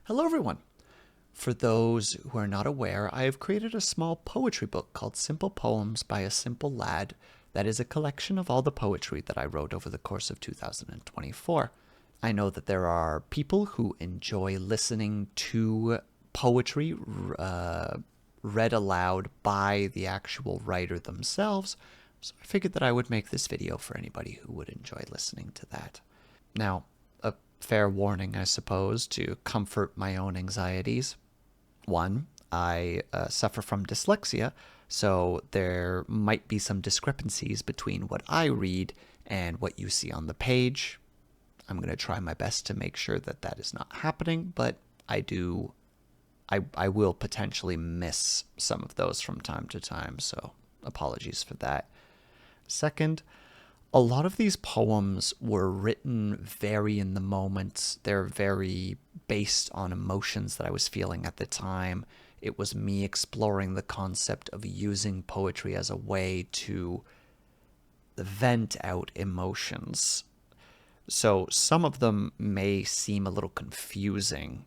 Hello everyone! For those who are not aware, I have created a small poetry book called Simple Poems by a Simple Lad that is a collection of all the poetry that I wrote over the course of 2024. I know that there are people who enjoy listening to poetry read aloud by the actual writer themselves, so I figured that I would make this video for anybody who would enjoy listening to that. Now, a fair warning, I suppose, to comfort my own anxieties. One, I suffer from dyslexia, so there might be some discrepancies between what I read and what you see on the page. I'm going to try my best to make sure that that is not happening, but I will potentially miss some of those from time to time, so apologies for that. Second, a lot of these poems were written very in the moment. They're very based on emotions that I was feeling at the time. It was me exploring the concept of using poetry as a way to vent out emotions. So some of them may seem a little confusing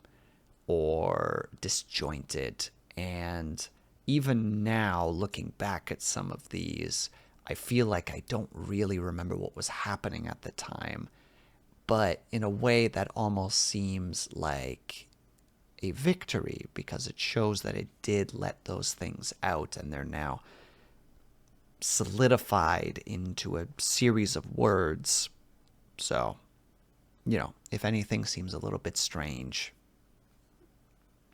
or disjointed. And even now, looking back at some of these, I feel like I don't really remember what was happening at the time, but in a way that almost seems like a victory because it shows that it did let those things out and they're now solidified into a series of words. So, if anything seems a little bit strange,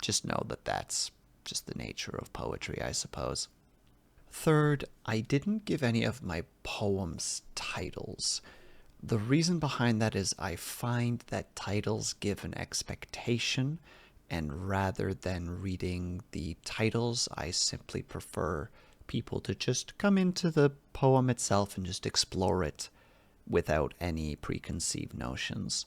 just know that that's just the nature of poetry, I suppose. Third, I didn't give any of my poems titles. The reason behind that is I find that titles give an expectation, and rather than reading the titles, I simply prefer people to just come into the poem itself and just explore it without any preconceived notions.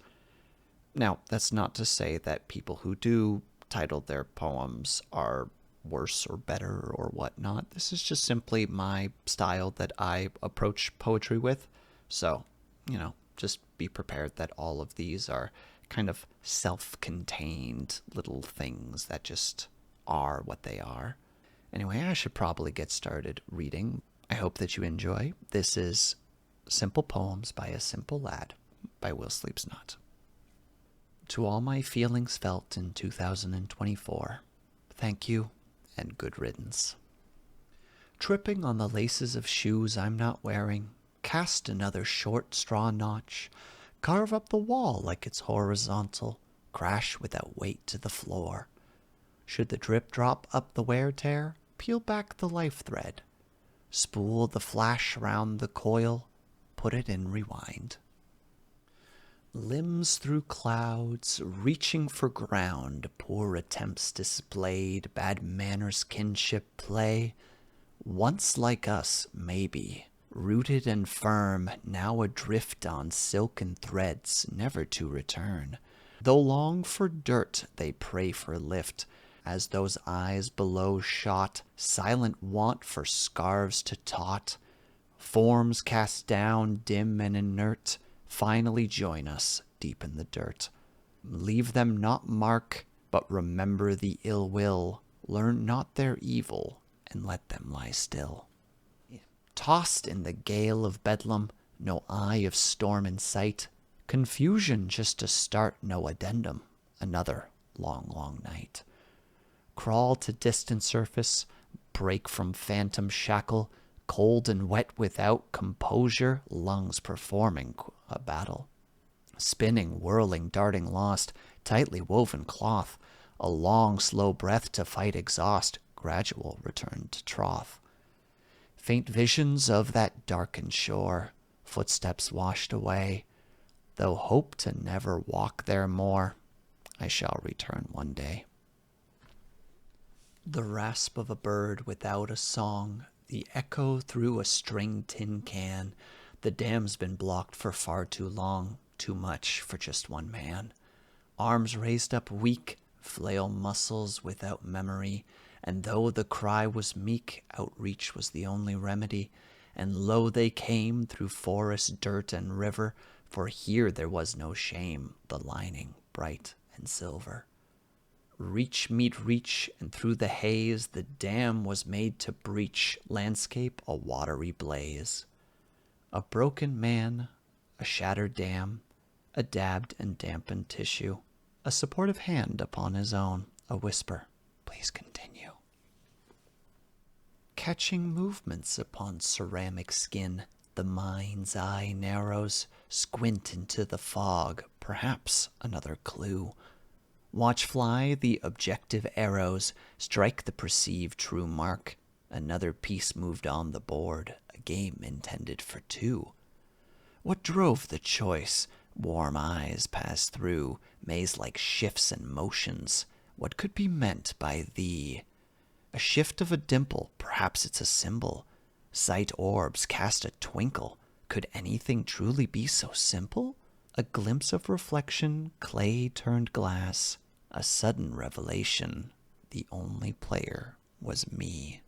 Now, that's not to say that people who do title their poems are worse or better or whatnot. This is just simply my style that I approach poetry with. So, just be prepared that all of these are kind of self-contained little things that just are what they are. Anyway, I should probably get started reading. I hope that you enjoy. This is Simple Poems by a Simple Lad by WillSleepsNot. To all my feelings felt in 2024, thank you and good riddance. Tripping on the laces of shoes I'm not wearing, cast another short straw notch, carve up the wall like it's horizontal, crash without weight to the floor. Should the drip drop up the wear tear, peel back the life thread, spool the flash round the coil, put it in rewind. Limbs through clouds, reaching for ground, poor attempts displayed, bad manners kinship play. Once like us, maybe, rooted and firm, now adrift on silken threads, never to return. Though long for dirt, they pray for lift, as those eyes below shot, silent want for scarves to taut. Forms cast down, dim and inert, finally join us deep in the dirt. Leave them not mark, but remember the ill will. Learn not their evil, and let them lie still. Tossed in the gale of bedlam, no eye of storm in sight. Confusion just to start, no addendum. Another long, long night. Crawl to distant surface, break from phantom shackle. Cold and wet without composure, lungs performing a battle. Spinning, whirling, darting lost, tightly woven cloth, a long, slow breath to fight exhaust, gradual return to trough. Faint visions of that darkened shore, footsteps washed away, though hope to never walk there more, I shall return one day. The rasp of a bird without a song, the echo through a stringed tin can. The dam's been blocked for far too long, too much for just one man. Arms raised up weak, flail muscles without memory, and though the cry was meek, outreach was the only remedy. And lo they came through forest, dirt, and river, for here there was no shame, the lining bright and silver. Reach meet reach, and through the haze the dam was made to breach landscape a watery blaze. A broken man, a shattered dam, a dabbed and dampened tissue, a supportive hand upon his own, a whisper, please continue. Catching movements upon ceramic skin, the mind's eye narrows, squint into the fog, perhaps another clue. Watch fly the objective arrows, strike the perceived true mark. Another piece moved on the board, a game intended for two. What drove the choice? Warm eyes pass through, maze-like shifts and motions. What could be meant by thee? A shift of a dimple, perhaps it's a symbol. Sight orbs cast a twinkle. Could anything truly be so simple? A glimpse of reflection, clay turned glass. A sudden revelation, the only player was me.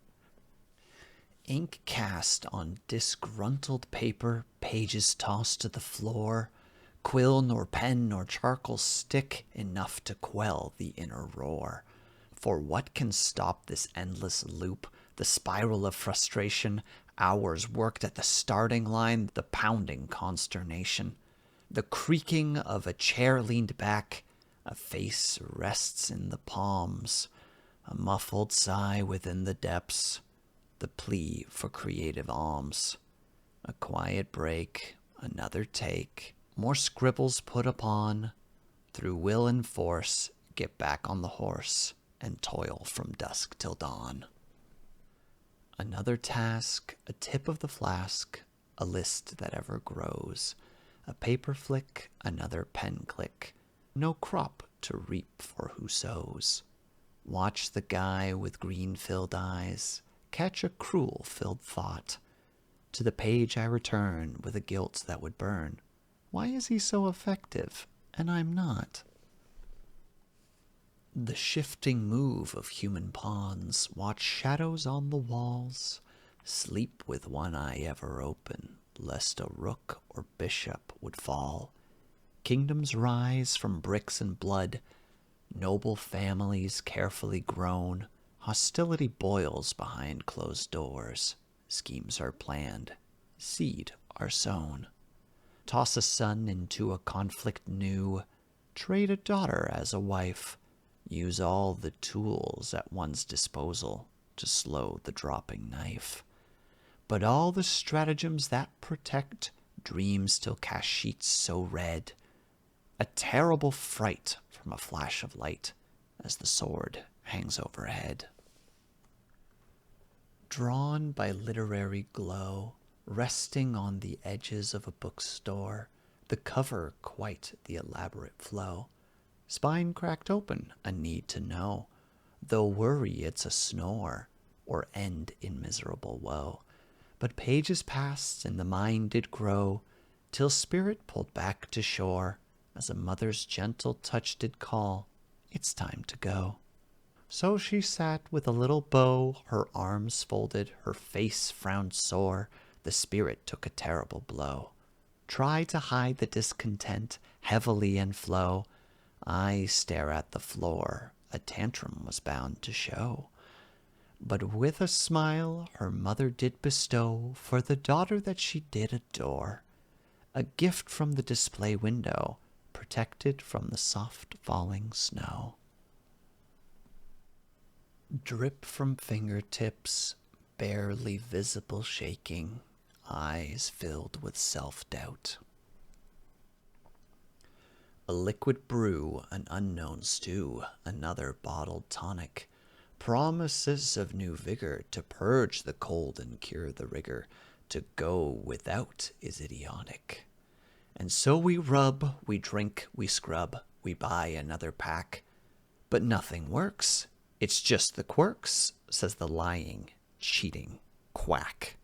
Ink cast on disgruntled paper, pages tossed to the floor. Quill nor pen nor charcoal stick, enough to quell the inner roar. For what can stop this endless loop, the spiral of frustration, hours worked at the starting line, the pounding consternation, the creaking of a chair leaned back, a face rests in the palms, a muffled sigh within the depths, the plea for creative alms, a quiet break, another take, more scribbles put upon, through will and force, get back on the horse, and toil from dusk till dawn. Another task, a tip of the flask, a list that ever grows, a paper flick, another pen click, no crop to reap for who sows. Watch the guy with green-filled eyes, catch a cruel-filled thought. To the page I return with a guilt that would burn. Why is he so effective, and I'm not? The shifting move of human pawns, watch shadows on the walls, sleep with one eye ever open, lest a rook or bishop would fall. Kingdoms rise from bricks and blood, noble families carefully grown. Hostility boils behind closed doors. Schemes are planned, seed are sown. Toss a son into a conflict new, trade a daughter as a wife. Use all the tools at one's disposal to slow the dropping knife. But all the stratagems that protect dreams still cast sheets so red. A terrible fright from a flash of light as the sword hangs overhead. Drawn by literary glow, resting on the edges of a bookstore, the cover quite the elaborate flow. Spine cracked open, a need to know, though worry it's a snore, or end in miserable woe. But pages passed and the mind did grow, till spirit pulled back to shore, as a mother's gentle touch did call, it's time to go. So she sat with a little bow, her arms folded, her face frowned sore. The spirit took a terrible blow. Try to hide the discontent, heavily and flow. Eyes stare at the floor, a tantrum was bound to show. But with a smile her mother did bestow for the daughter that she did adore, a gift from the display window, protected from the soft falling snow. Drip from fingertips, barely visible shaking, eyes filled with self-doubt. A liquid brew, an unknown stew, another bottled tonic, promises of new vigor to purge the cold and cure the rigor. To go without is idiotic. And so we rub, we drink, we scrub, we buy another pack. But nothing works. It's just the quirks, says the lying, cheating quack.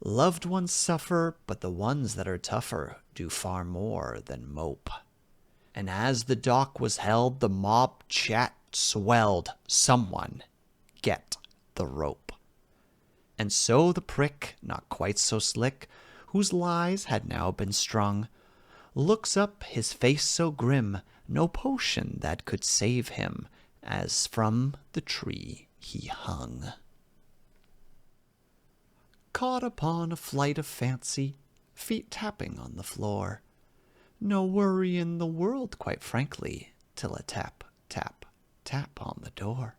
Loved ones suffer, but the ones that are tougher do far more than mope. And as the dock was held, the mob chat swelled. Someone get the rope. And so the prick, not quite so slick, whose lies had now been strung, looks up, his face so grim, no potion that could save him, as from the tree he hung. Caught upon a flight of fancy, feet tapping on the floor. No worry in the world, quite frankly, till a tap, tap, tap on the door.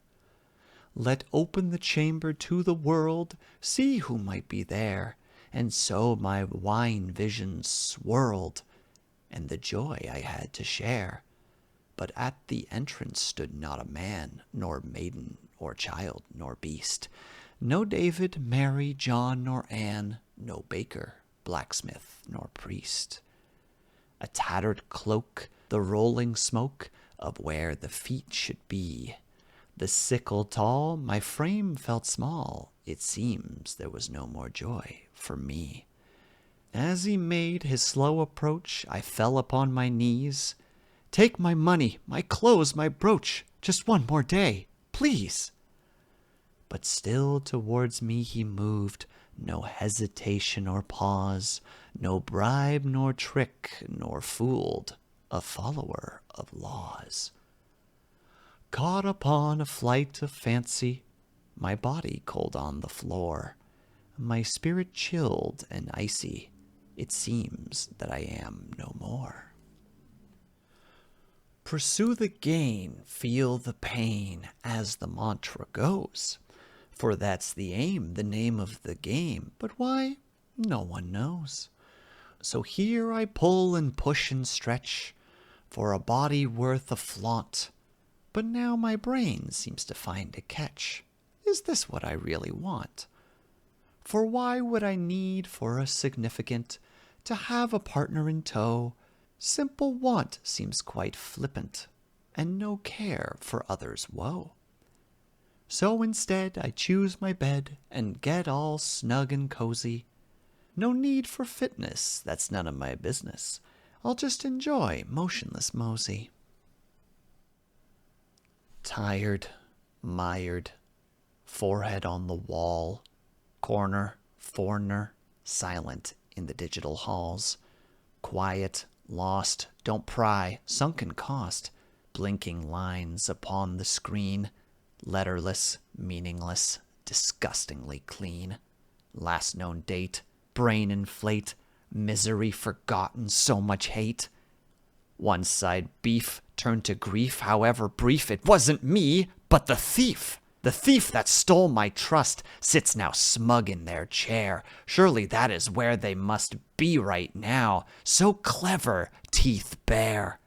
Let open the chamber to the world, see who might be there, and so my wine vision swirled, and the joy I had to share. But at the entrance stood not a man, nor maiden, or child, nor beast, no David, Mary, John, nor Anne, no baker, blacksmith, nor priest. A tattered cloak, the rolling smoke of where the feet should be. The sickle tall, my frame felt small, it seems there was no more joy for me. As he made his slow approach, I fell upon my knees. Take my money, my clothes, my brooch, just one more day, please. But still towards me he moved, no hesitation or pause, no bribe nor trick, nor fooled, a follower of laws. Caught upon a flight of fancy, my body cold on the floor, my spirit chilled and icy, it seems that I am no more. Pursue the gain, feel the pain, as the mantra goes. For that's the aim, the name of the game. But why? No one knows. So here I pull and push and stretch for a body worth a flaunt. But now my brain seems to find a catch. Is this what I really want? For why would I need for a significant to have a partner in tow? Simple want seems quite flippant, and no care for others' woe. So instead I choose my bed and get all snug and cozy. No need for fitness, that's none of my business. I'll just enjoy motionless mosey. Tired, mired, forehead on the wall, corner, foreigner, silent in the digital halls. Quiet, lost, don't pry, sunken cost, blinking lines upon the screen. Letterless, meaningless, disgustingly clean. Last known date, brain inflate, misery forgotten, so much hate. One side beef turned to grief, however brief. It wasn't me, but the thief. The thief that stole my trust sits now smug in their chair. Surely that is where they must be right now. So clever, teeth bare.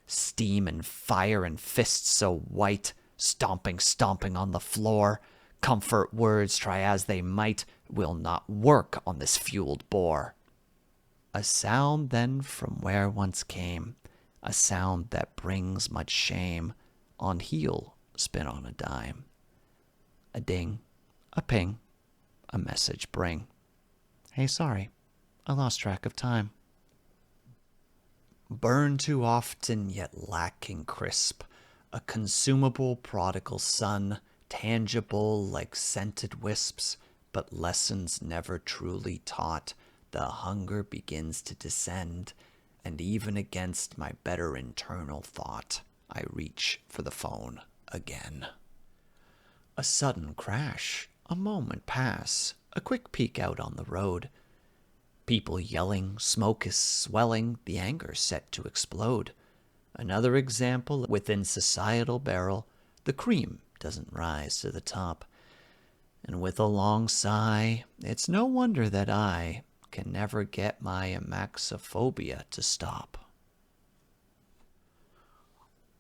Steam and fire and fists so white, stomping on the floor. Comfort words, try as they might, will not work on this fueled bore. A sound then from where once came, a sound that brings much shame. On heel, spin on a dime. A ding, a ping, a message bring. Hey, sorry, I lost track of time. Burn too often, yet lacking crisp. A consumable prodigal son, tangible like scented wisps, but lessons never truly taught. The hunger begins to descend, and even against my better internal thought, I reach for the phone again. A sudden crash, a moment pass, a quick peek out on the road. People yelling, smoke is swelling, the anger set to explode. Another example within societal barrel, the cream doesn't rise to the top. And with a long sigh, it's no wonder that I can never get my amaxophobia to stop.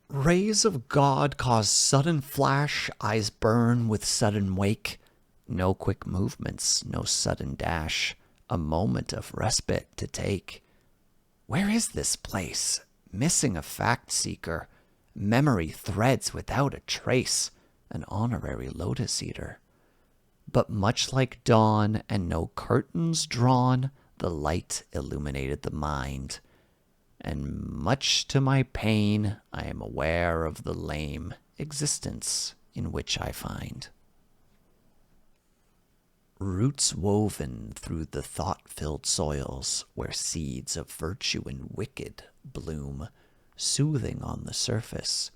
Rays of God cause sudden flash, eyes burn with sudden wake. No quick movements, no sudden dash, a moment of respite to take. Where is this place? Missing a fact seeker, memory threads without a trace, an honorary lotus eater. But much like dawn and no curtains drawn, the light illuminated the mind. And much to my pain, I am aware of the lame existence in which I find. Roots woven through the thought-filled soils where seeds of virtue and wicked bloom, soothing on the surface,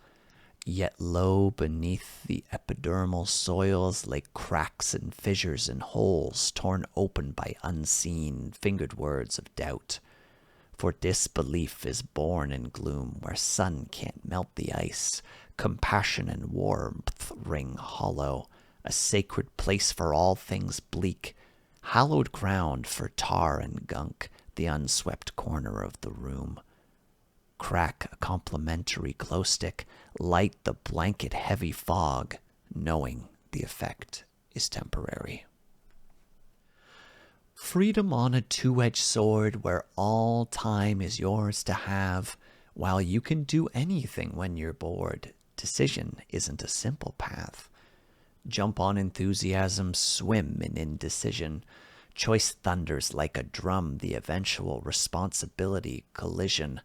Yet low beneath the epidermal soils lay cracks and fissures and holes torn open by unseen, fingered words of doubt. For disbelief is born in gloom where sun can't melt the ice. Compassion and warmth ring hollow, a sacred place for all things bleak, hallowed ground for tar and gunk, the unswept corner of the room. Crack a complimentary glow stick, light the blanket-heavy fog, knowing the effect is temporary. Freedom on a two-edged sword where all time is yours to have, while you can do anything when you're bored. Decision isn't a simple path. Jump on enthusiasm, swim in indecision. Choice thunders like a drum, the eventual responsibility collision.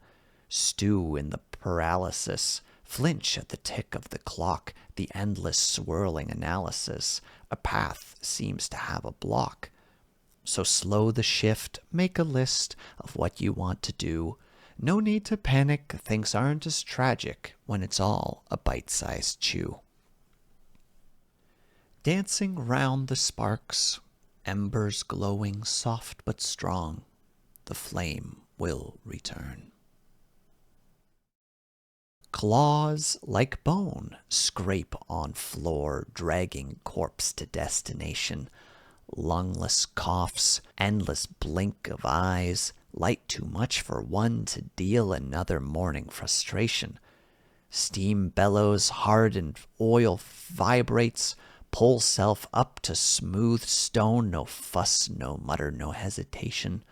Stew in the paralysis, flinch at the tick of the clock, the endless swirling analysis. A path seems to have a block. So slow the shift, make a list of what you want to do. No need to panic, things aren't as tragic when it's all a bite-sized chew. Dancing round the sparks, embers glowing soft but strong, the flame will return. Claws like bone scrape on floor, dragging corpse to destination. Lungless coughs, endless blink of eyes, light too much for one to deal another morning frustration. Steam bellows, hardened oil vibrates, pull self up to smooth stone, no fuss, no mutter, no hesitation.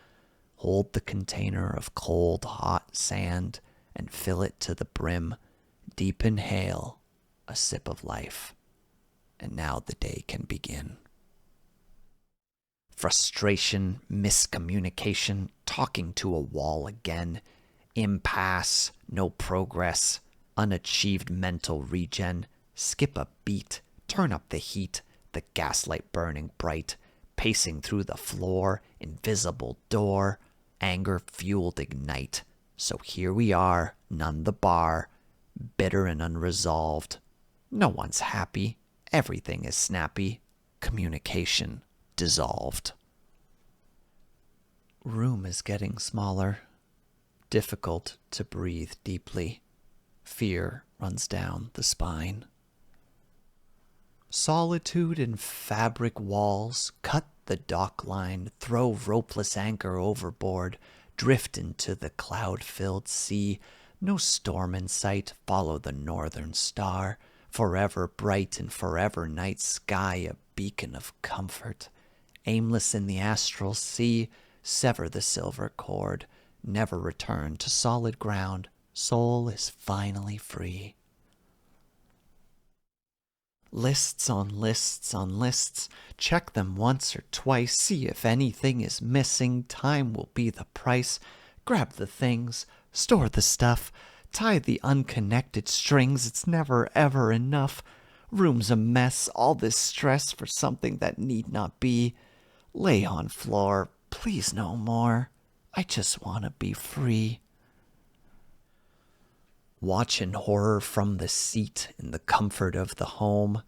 Hold the container of cold, hot sand and fill it to the brim. Deep inhale, a sip of life, and now the day can begin. Frustration, miscommunication, talking to a wall again. Impasse, no progress, unachieved mental regen. Skip a beat, turn up the heat, the gaslight burning bright. Pacing through the floor, invisible door. Anger fueled ignite. So here we are, none the bar. Bitter and unresolved. No one's happy, everything is snappy. Communication dissolved. Room is getting smaller. Difficult to breathe deeply. Fear runs down the spine. Solitude in fabric walls. Cut the dock line. Throw ropeless anchor overboard. Drift into the cloud-filled sea. No storm in sight. Follow the northern star. Forever bright and forever night sky. A beacon of comfort. Aimless in the astral sea, sever the silver cord, never return to solid ground, soul is finally free. Lists on lists on lists, check them once or twice, see if anything is missing, time will be the price. Grab the things, store the stuff, tie the unconnected strings, it's never ever enough. Room's a mess, all this stress for something that need not be. Lay on floor, please no more. I just want to be free. Watch in horror from the seat in the comfort of the home,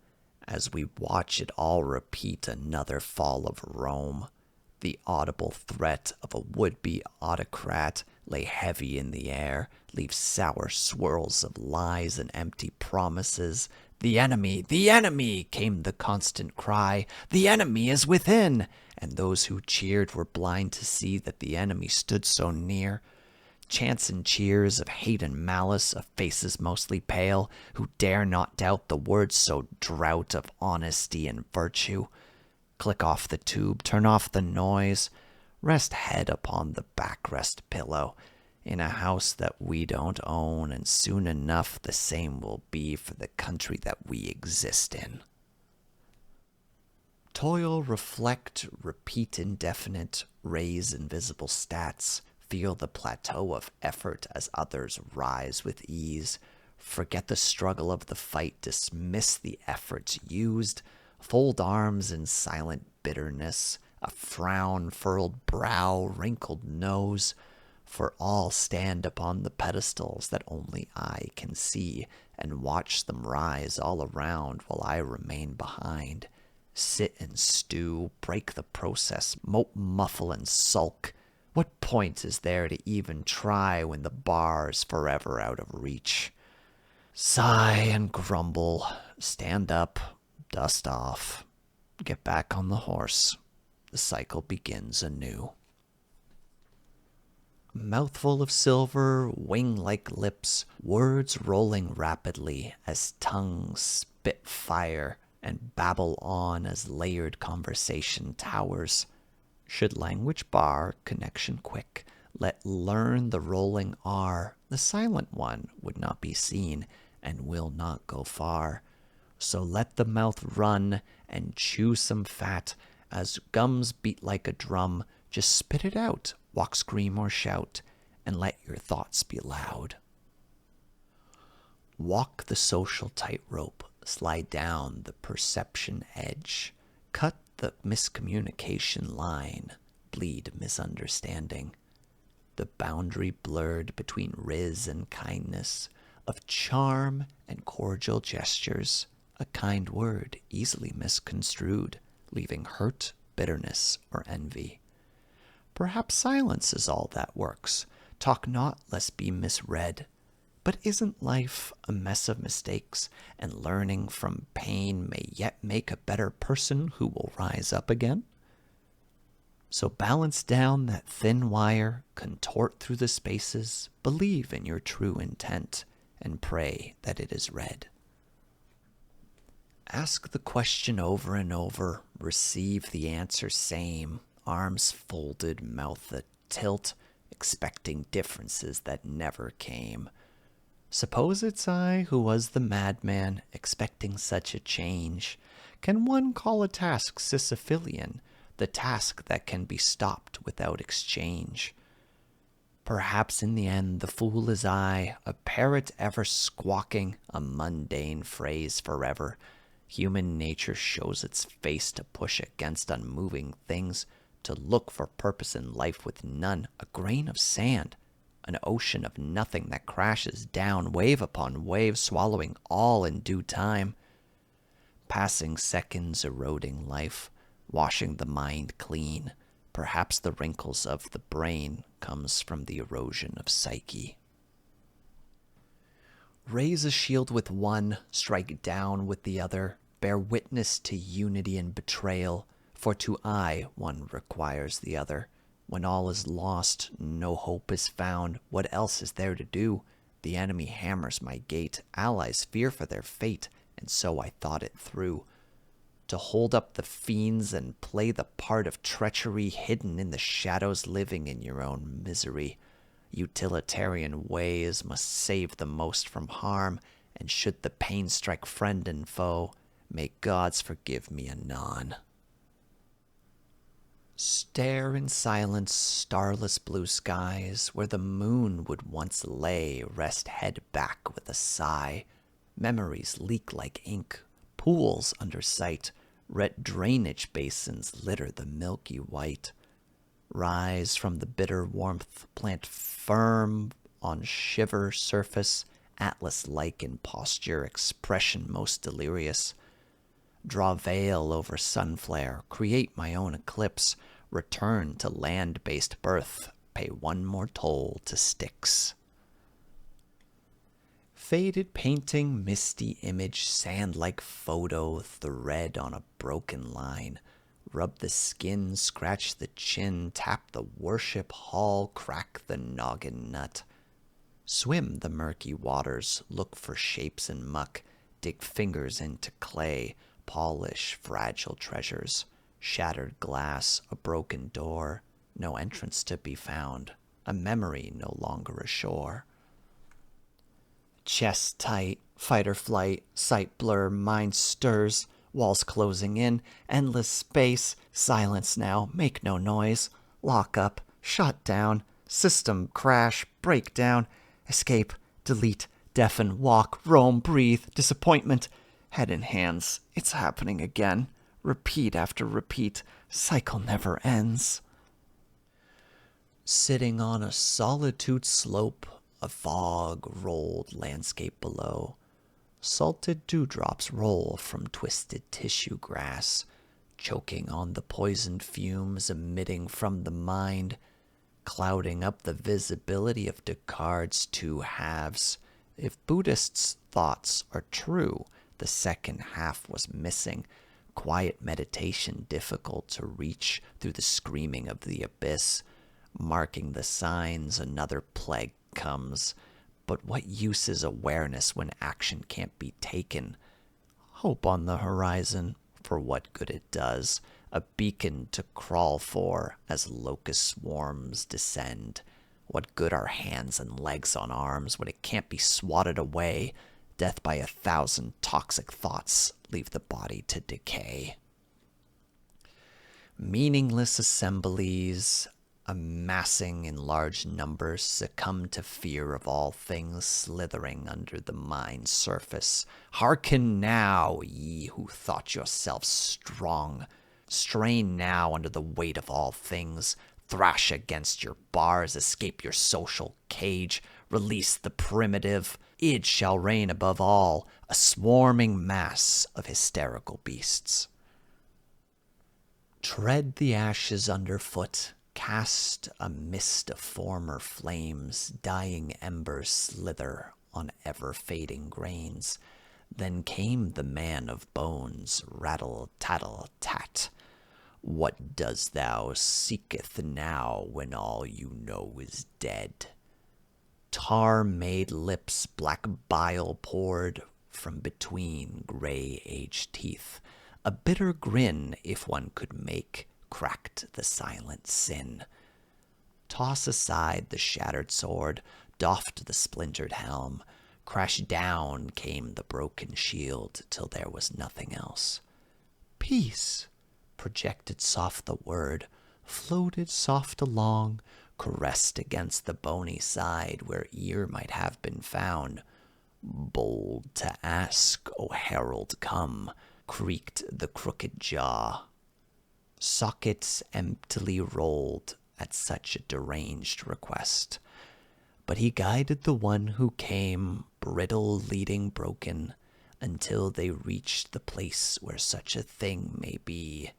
as we watch it all repeat another fall of Rome. The audible threat of a would-be autocrat lay heavy in the air, leave sour swirls of lies and empty promises. The enemy, came the constant cry. The enemy is within. And those who cheered were blind to see that the enemy stood so near. Chants and cheers of hate and malice, of faces mostly pale, who dare not doubt the words so drought of honesty and virtue. Click off the tube, turn off the noise, rest head upon the backrest pillow, in a house that we don't own, and soon enough the same will be for the country that we exist in. Toil, reflect, repeat indefinite, raise invisible stats, feel the plateau of effort as others rise with ease. Forget the struggle of the fight, dismiss the efforts used, fold arms in silent bitterness, a frown, furrowed brow, wrinkled nose. For all stand upon the pedestals that only I can see, and watch them rise all around while I remain behind. Sit and stew, break the process, mope, muffle, and sulk. What point is there to even try when the bar is forever out of reach? Sigh and grumble, stand up, dust off, get back on the horse. The cycle begins anew. Mouthful of silver, wing-like lips, words rolling rapidly as tongues spit fire and babble on as layered conversation towers. Should language bar, connection quick, let learn the rolling R, the silent one would not be seen and will not go far. So let the mouth run and chew some fat, as gums beat like a drum. Just spit it out, walk, scream, or shout, and let your thoughts be loud. Walk the social tightrope, slide down the perception edge, cut the miscommunication line, bleed misunderstanding. The boundary blurred between riz and kindness, of charm and cordial gestures, a kind word easily misconstrued, leaving hurt, bitterness, or envy. Perhaps silence is all that works. Talk not, lest be misread. But isn't life a mess of mistakes, and learning from pain may yet make a better person who will rise up again? So balance down that thin wire, contort through the spaces, believe in your true intent, and pray that it is read. Ask the question over and over, receive the answer same, arms folded, mouth a tilt, expecting differences that never came. Suppose it's I who was the madman, expecting such a change. Can one call a task Sisyphean, the task that can be stopped without exchange? Perhaps in the end the fool is I, a parrot ever squawking, a mundane phrase forever. Human nature shows its face to push against unmoving things, to look for purpose in life with none, a grain of sand, an ocean of nothing that crashes down, wave upon wave, swallowing all in due time. Passing seconds eroding life, washing the mind clean. Perhaps the wrinkles of the brain comes from the erosion of psyche. Raise a shield with one, strike down with the other, bear witness to unity and betrayal, for to eye one requires the other. When all is lost, no hope is found, what else is there to do? The enemy hammers my gate, allies fear for their fate, and so I thought it through. To hold up the fiends and play the part of treachery, hidden in the shadows, living in your own misery. Utilitarian ways must save the most from harm, and should the pain strike friend and foe, may gods forgive me anon. Stare in silence, starless blue skies, where the moon would once lay, rest head back with a sigh. Memories leak like ink, pools under sight, red drainage basins litter the milky white. Rise from the bitter warmth, plant firm on shiver surface, atlas-like in posture, expression most delirious. Draw veil over sunflare, create my own eclipse, return to land-based birth, pay one more toll to Styx. Faded painting, misty image, sand-like photo, thread on a broken line. Rub the skin, scratch the chin, tap the worship hall, crack the noggin nut. Swim the murky waters, look for shapes in muck, dig fingers into clay, polish fragile treasures. Shattered glass, a broken door, no entrance to be found, a memory no longer ashore. Chest tight, fight or flight, sight blur, mind stirs, walls closing in, endless space, silence now, make no noise, lock up, shut down, system crash, breakdown, escape, delete, deafen, walk, roam, breathe, disappointment, head in hands, it's happening again, repeat after repeat, cycle never ends. Sitting on a solitude slope, a fog-rolled landscape below, salted dewdrops roll from twisted tissue grass, choking on the poisoned fumes emitting from the mind, clouding up the visibility of Descartes' two halves. If Buddhists' thoughts are true, the second half was missing. Quiet meditation difficult to reach through the screaming of the abyss, marking the signs another plague comes. But what use is awareness when action can't be taken? Hope on the horizon, for what good it does. A beacon to crawl for as locust swarms descend. What good are hands and legs on arms when it can't be swatted away? Death by 1,000 toxic thoughts leave the body to decay. Meaningless assemblies, amassing in large numbers, succumb to fear of all things slithering under the mind's surface. Hearken now, ye who thought yourselves strong. Strain now under the weight of all things. Thrash against your bars, escape your social cage. Release the primitive. Id shall reign above all, a swarming mass of hysterical beasts. Tread the ashes underfoot. Cast a mist of former flames, dying embers slither on ever-fading grains. Then came the man of bones, rattle-tattle-tat. What dost thou seeketh now when all you know is dead? Tar-made lips, black bile poured from between gray-aged teeth. A bitter grin, if one could make, cracked the silent sin. Toss aside the shattered sword, doffed the splintered helm. Crash down came the broken shield till there was nothing else. Peace! Projected soft the word, floated soft along, caressed against the bony side where ear might have been found. Bold to ask, O herald, come, creaked the crooked jaw. Sockets emptily rolled at such a deranged request. But he guided the one who came, brittle leading broken, until they reached the place where such a thing may be.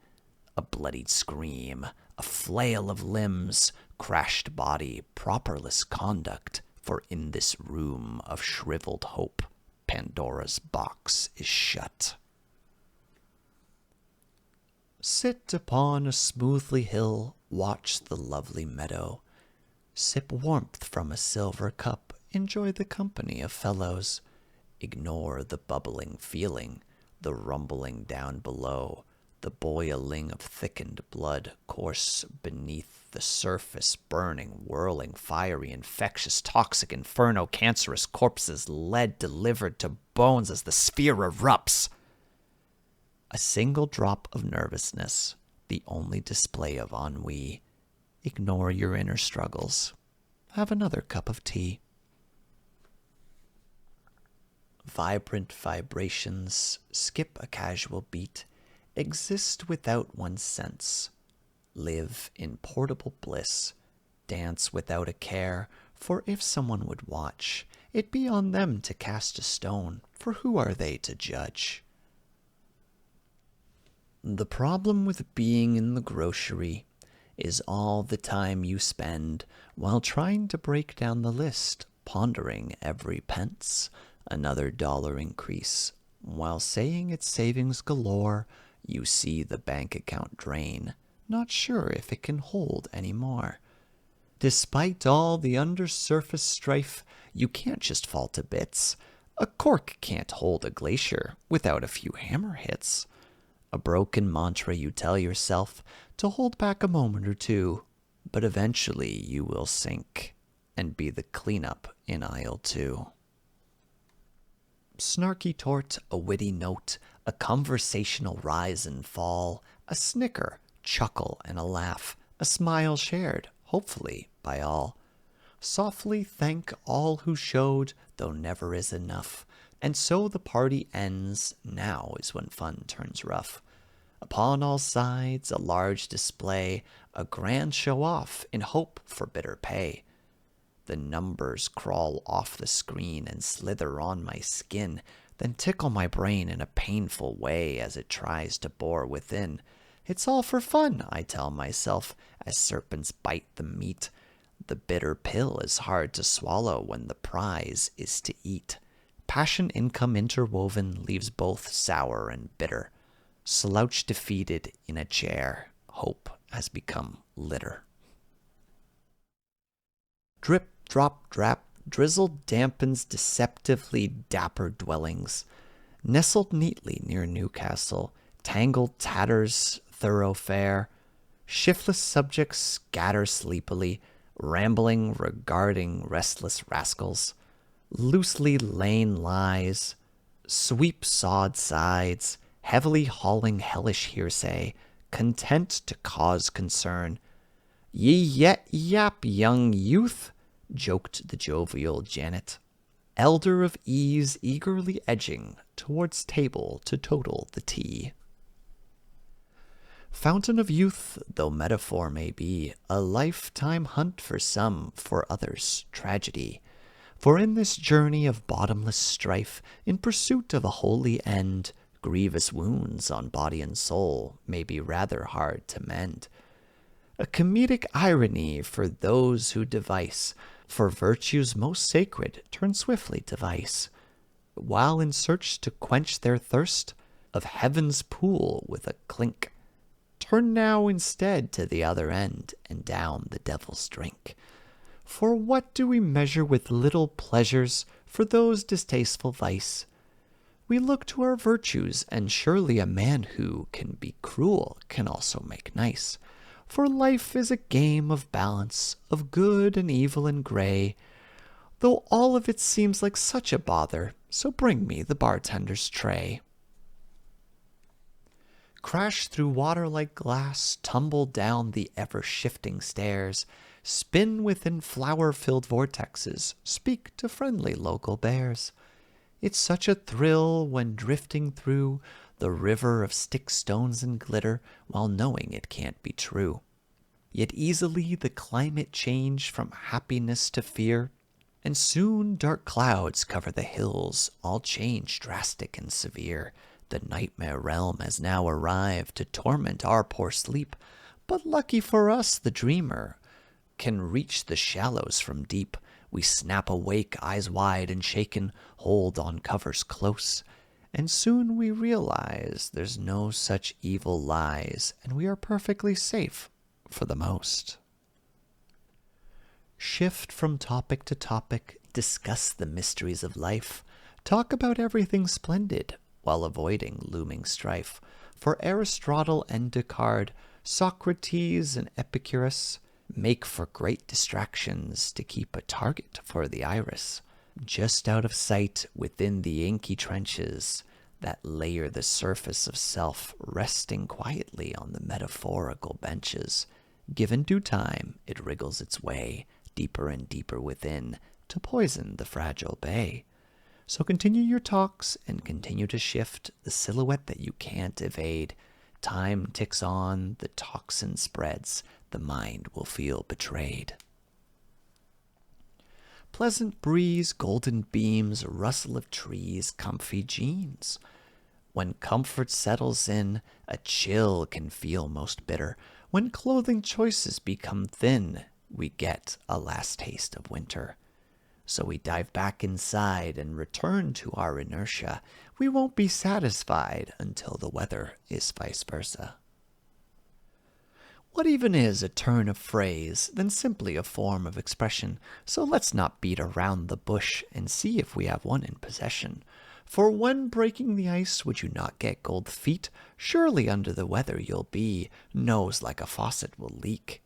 A bloodied scream, a flail of limbs, crashed body, properless conduct, for in this room of shriveled hope, Pandora's box is shut. Sit upon a smoothly hill, watch the lovely meadow, sip warmth from a silver cup, enjoy the company of fellows, ignore the bubbling feeling, the rumbling down below, the boiling of thickened blood course beneath the surface, burning, whirling, fiery, infectious, toxic, inferno, cancerous corpses, lead delivered to bones as the sphere erupts. A single drop of nervousness, the only display of ennui. Ignore your inner struggles. Have another cup of tea. Vibrant vibrations, skip a casual beat, exist without one's sense. Live in portable bliss, dance without a care, for if someone would watch, it be on them to cast a stone, for who are they to judge? The problem with being in the grocery is all the time you spend while trying to break down the list, pondering every pence, another dollar increase. While saying it's savings galore, you see the bank account drain, not sure if it can hold any more. Despite all the undersurface strife, you can't just fall to bits. A cork can't hold a glacier without a few hammer hits. A broken mantra you tell yourself to hold back a moment or two, but eventually you will sink and be the cleanup in aisle 2. Snarky tort, a witty note, a conversational rise and fall, a snicker, chuckle, and a laugh, a smile shared, hopefully, by all. Softly thank all who showed, though never is enough, and so the party ends. Now is when fun turns rough. Upon all sides, a large display, a grand show-off in hope for bitter pay. The numbers crawl off the screen and slither on my skin, then tickle my brain in a painful way as it tries to bore within. It's all for fun, I tell myself, as serpents bite the meat. The bitter pill is hard to swallow when the prize is to eat. Passion income interwoven leaves both sour and bitter. Slouch defeated in a chair, hope has become litter. Drip, drop, drap, drizzle dampens deceptively dapper dwellings. Nestled neatly near Newcastle, tangled tatters thoroughfare. Shiftless subjects scatter sleepily, rambling regarding restless rascals. Loosely lane lies, sweep sawed sides, heavily hauling hellish hearsay, content to cause concern. Ye yet yap, young youth, joked the jovial Janet, elder of ease eagerly edging towards table to total the tea. Fountain of youth, though metaphor may be, a lifetime hunt for some, for others tragedy. For in this journey of bottomless strife, in pursuit of a holy end, grievous wounds on body and soul may be rather hard to mend. A comedic irony for those who device, for virtues most sacred turn swiftly to vice, while in search to quench their thirst of heaven's pool with a clink, turn now instead to the other end and down the devil's drink. For what do we measure with little pleasures for those distasteful vice? We look to our virtues, and surely a man who can be cruel can also make nice. For life is a game of balance, of good and evil and gray, though all of it seems like such a bother, so bring me the bartender's tray. Crash through water like glass, tumble down the ever-shifting stairs, spin within flower-filled vortexes, speak to friendly local bears. It's such a thrill when drifting through the river of sticks, stones, and glitter, while knowing it can't be true. Yet easily the climate change from happiness to fear, and soon dark clouds cover the hills, all change drastic and severe. The nightmare realm has now arrived to torment our poor sleep, but lucky for us the dreamer can reach the shallows from deep. We snap awake, eyes wide and shaken, hold on covers close, and soon we realize there's no such evil lies, and we are perfectly safe for the most. Shift from topic to topic, discuss the mysteries of life, talk about everything splendid, while avoiding looming strife. For Aristotle and Descartes, Socrates and Epicurus make for great distractions to keep a target for the iris, just out of sight within the inky trenches that layer the surface of self, resting quietly on the metaphorical benches. Given due time, it wriggles its way deeper and deeper within to poison the fragile bay. So continue your talks and continue to shift the silhouette that you can't evade. Time ticks on, the toxin spreads, the mind will feel betrayed. Pleasant breeze, golden beams, rustle of trees, comfy jeans. When comfort settles in, a chill can feel most bitter. When clothing choices become thin, we get a last taste of winter. So we dive back inside and return to our inertia. We won't be satisfied until the weather is vice versa. What even is a turn of phrase than simply a form of expression? So let's not beat around the bush and see if we have one in possession. For when breaking the ice would you not get cold feet? Surely under the weather you'll be, nose like a faucet will leak.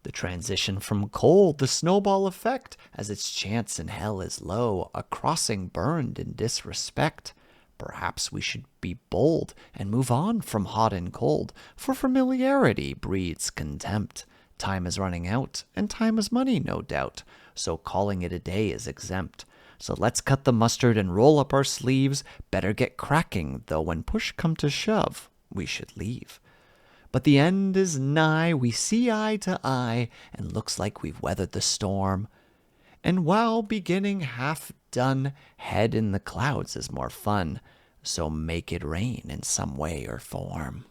The transition from cold, the snowball effect, as its chance in hell is low, a crossing burned in disrespect. Perhaps we should be bold and move on from hot and cold, for familiarity breeds contempt. Time is running out, and time is money, no doubt, so calling it a day is exempt. So let's cut the mustard and roll up our sleeves, better get cracking, though when push come to shove, we should leave. But the end is nigh, we see eye to eye, and looks like we've weathered the storm. And while beginning half done, head in the clouds is more fun, so make it rain in some way or form.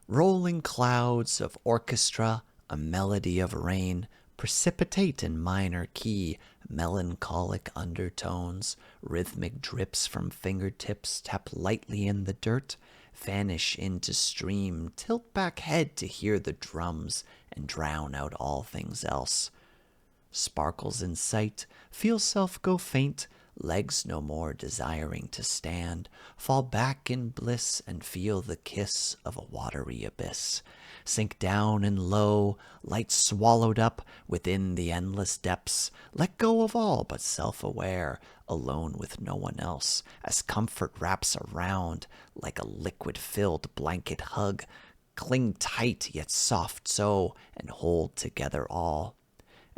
Rolling clouds of orchestra, a melody of rain, precipitate in minor key, melancholic undertones, rhythmic drips from fingertips tap lightly in the dirt, vanish into stream, tilt back head to hear the drums, and drown out all things else. Sparkles in sight, feel self go faint, legs no more desiring to stand, fall back in bliss and feel the kiss of a watery abyss. Sink down and low, light swallowed up within the endless depths, let go of all but self-aware, alone with no one else, as comfort wraps around like a liquid-filled blanket hug. Cling tight yet soft so, and hold together all.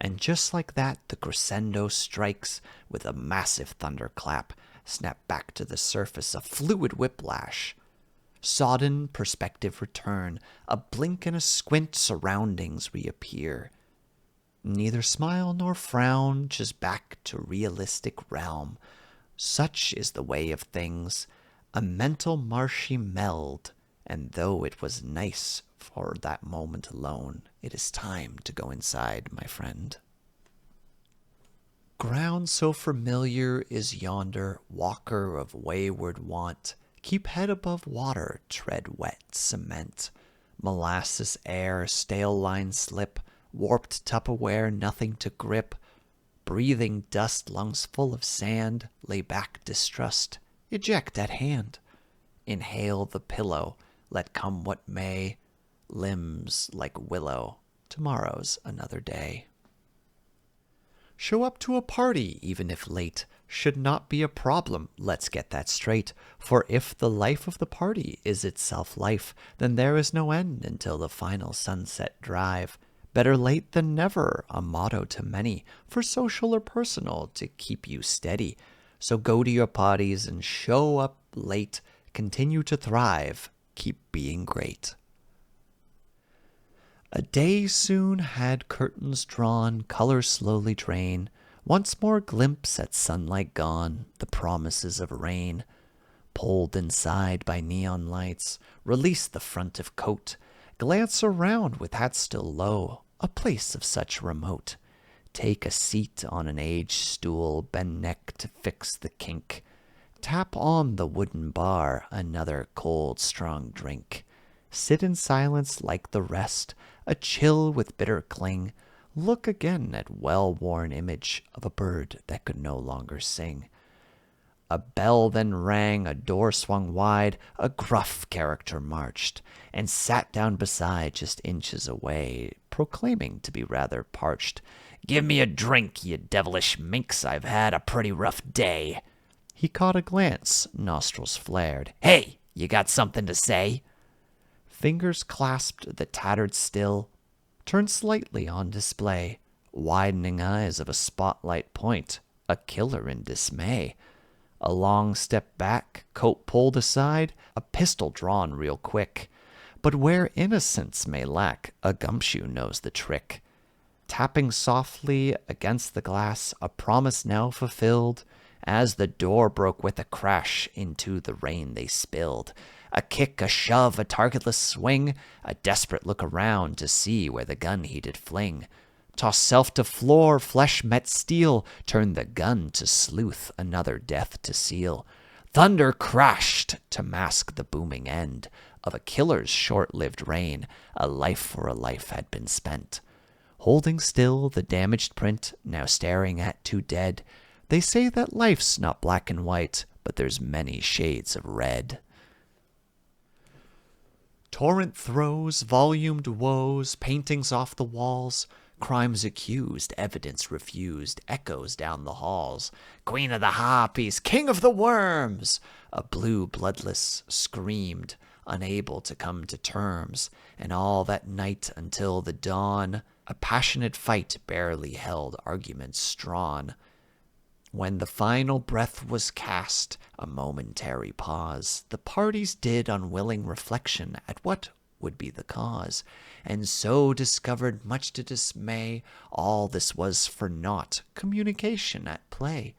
And just like that, the crescendo strikes with a massive thunderclap, snap back to the surface, a fluid whiplash. Sodden perspective return, a blink and a squint, surroundings reappear. Neither smile nor frown, just back to realistic realm. Such is the way of things, a mental marshy meld, and though it was nice for that moment alone, it is time to go inside, my friend. Ground so familiar is yonder, walker of wayward want. Keep head above water, tread wet cement. Molasses air, stale line slip, warped Tupperware, nothing to grip. Breathing dust, lungs full of sand, lay back distrust, eject at hand. Inhale the pillow, let come what may. Limbs like willow, tomorrow's another day. Show up to a party, even if late, should not be a problem, let's get that straight. For if the life of the party is itself life, then there is no end until the final sunset drive. Better late than never, a motto to many, for social or personal, to keep you steady. So go to your parties and show up late, continue to thrive, keep being great. A day soon had curtains drawn, color slowly drain. Once more glimpse at sunlight gone, the promises of rain. Pulled inside by neon lights, release the front of coat. Glance around with hat still low, a place of such remote. Take a seat on an aged stool, bend neck to fix the kink. Tap on the wooden bar, another cold, strong drink. Sit in silence like the rest, a chill with bitter cling. Look again at well-worn image of a bird that could no longer sing. A bell then rang, a door swung wide, a gruff character marched, and sat down beside just inches away, proclaiming to be rather parched. "Give me a drink, you devilish minx, I've had a pretty rough day." He caught a glance, nostrils flared. "Hey, you got something to say?" Fingers clasped the tattered still, turned slightly on display, widening eyes of a spotlight point, a killer in dismay. A long step back, coat pulled aside, a pistol drawn real quick. But where innocence may lack, a gumshoe knows the trick. Tapping softly against the glass, a promise now fulfilled, as the door broke with a crash, into the rain they spilled. A kick, a shove, a targetless swing, a desperate look around to see where the gun he did fling. Toss self to floor, flesh met steel, turn the gun to sleuth, another death to seal. Thunder crashed to mask the booming end of a killer's short-lived reign. A life for a life had been spent. Holding still the damaged print, now staring at two dead. They say that life's not black and white, but there's many shades of red. Torrent throws, volumed woes, paintings off the walls, crimes accused, evidence refused, echoes down the halls. Queen of the harpies, king of the worms! A blue bloodless screamed, unable to come to terms, and all that night until the dawn, a passionate fight barely held arguments strawn. When the final breath was cast, a momentary pause, the parties did unwilling reflection at what would be the cause, and so discovered much to dismay, all this was for naught, communication at play.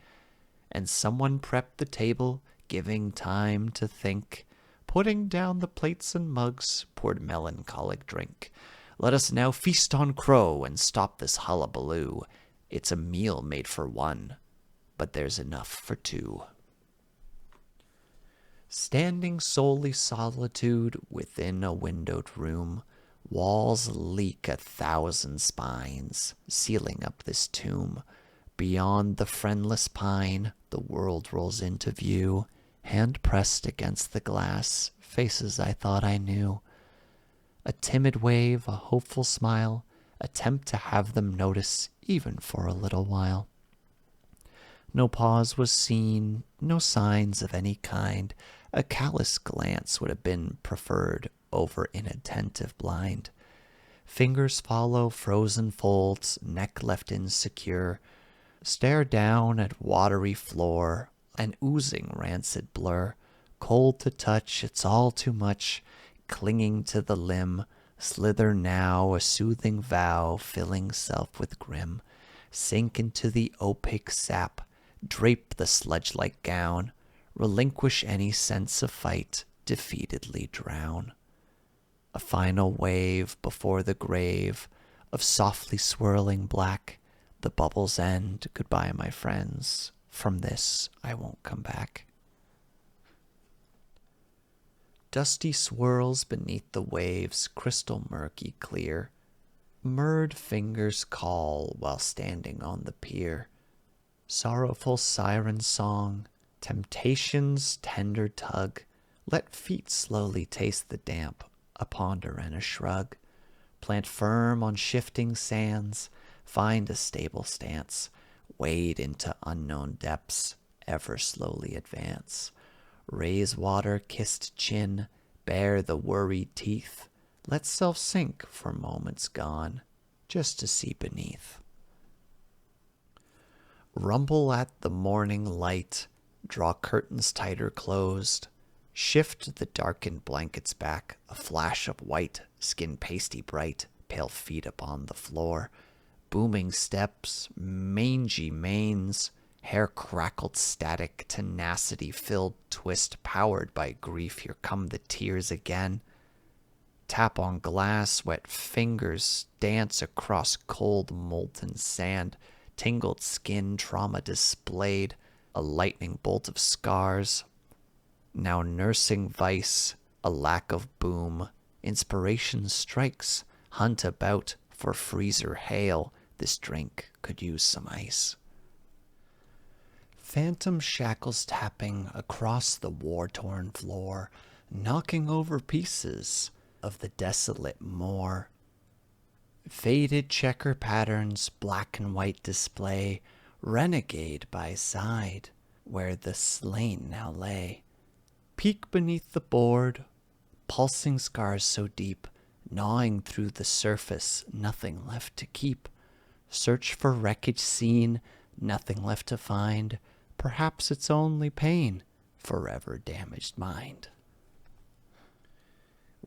And someone prepped the table, giving time to think, putting down the plates and mugs, poured melancholic drink. Let us now feast on crow and stop this hullabaloo. It's a meal made for one, but there's enough for two. Standing solely solitude within a windowed room, walls leak 1,000 spines, sealing up this tomb. Beyond the friendless pine, the world rolls into view, hand pressed against the glass, faces I thought I knew. A timid wave, a hopeful smile, attempt to have them notice even for a little while. No pause was seen, no signs of any kind. A callous glance would have been preferred over inattentive blind. Fingers follow frozen folds, neck left insecure. Stare down at watery floor, an oozing rancid blur. Cold to touch, it's all too much. Clinging to the limb, slither now, a soothing vow, filling self with grim. Sink into the opaque sap, drape the sludge-like gown, relinquish any sense of fight, defeatedly drown. A final wave before the grave of softly swirling black, the bubbles end, goodbye my friends, from this I won't come back. Dusty swirls beneath the waves, crystal murky clear. Mirrored fingers call while standing on the pier. Sorrowful siren song, temptation's tender tug. Let feet slowly taste the damp, a ponder and a shrug. Plant firm on shifting sands, find a stable stance. Wade into unknown depths, ever slowly advance. Raise water-kissed chin, bare the worried teeth. Let self sink for moments gone, just to see beneath. Rumble at the morning light, draw curtains tighter closed. Shift the darkened blankets back, a flash of white, skin pasty bright, pale feet upon the floor. Booming steps, mangy manes, hair crackled static, tenacity filled twist, powered by grief. Here come the tears again. Tap on glass, wet fingers dance across cold molten sand. Tingled skin, trauma displayed, a lightning bolt of scars. Now nursing vice, a lack of boom. Inspiration strikes, hunt about for freezer hail. This drink could use some ice. Phantom shackles tapping across the war-torn floor, knocking over pieces of the desolate moor. Faded checker patterns, black and white display, renegade by side, where the slain now lay. Peek beneath the board, pulsing scars so deep, gnawing through the surface, nothing left to keep. Search for wreckage seen, nothing left to find. Perhaps it's only pain, forever damaged mind.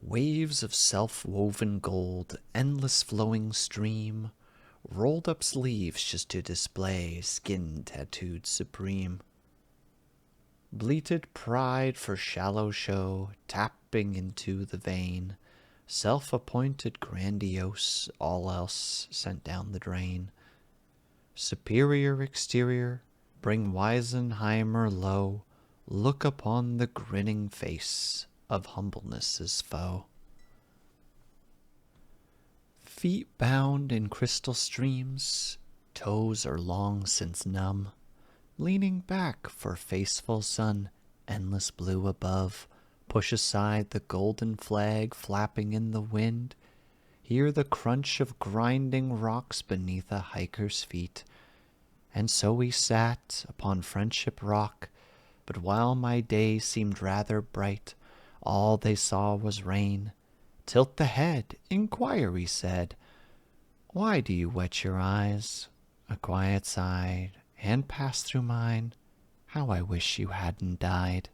Waves of self-woven gold, endless flowing stream, rolled up sleeves just to display skin tattooed supreme. Bleated pride for shallow show, tapping into the vein, self-appointed grandiose, all else sent down the drain. Superior exterior, bring Weisenheimer low, look upon the grinning face of humbleness's foe. Feet bound in crystal streams, toes are long since numb, leaning back for faceful sun, endless blue above. Push aside the golden flag flapping in the wind. Hear the crunch of grinding rocks beneath a hiker's feet. And so we sat upon Friendship Rock, but while my day seemed rather bright, all they saw was rain. Tilt the head, inquiry said, why do you wet your eyes? A quiet side, and pass through mine. How I wish you hadn't died.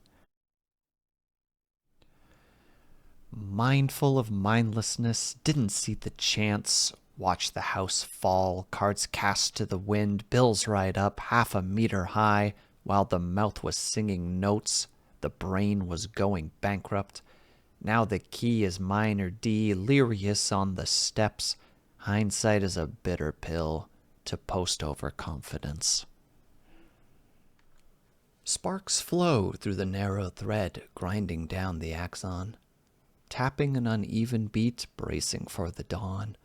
Mindful of mindlessness, didn't see the chance. Watch the house fall, cards cast to the wind, bills right up 1/2 meter high, while the mouth was singing notes, the brain was going bankrupt. Now the key is minor D, delirious on the steps. Hindsight is a bitter pill to post overconfidence. Sparks flow through the narrow thread, grinding down the axon, tapping an uneven beat, bracing for the dawn.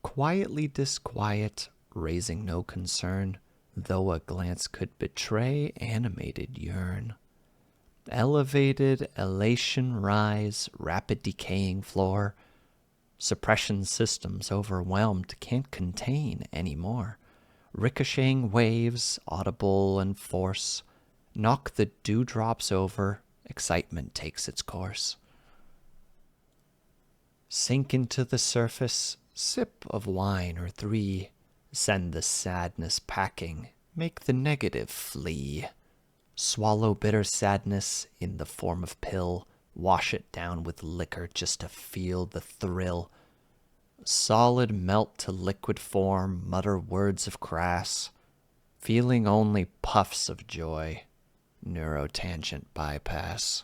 Quietly disquiet, raising no concern, though a glance could betray animated yearn. Elevated elation rise, rapid decaying floor. Suppression systems overwhelmed, can't contain anymore. Ricocheting waves, audible and force, knock the dewdrops over, excitement takes its course. Sink into the surface, sip of wine or 3, send the sadness packing, make the negative flee. Swallow bitter sadness in the form of pill, wash it down with liquor just to feel the thrill. Solid melt to liquid form, mutter words of crass, feeling only puffs of joy, neurotangent bypass.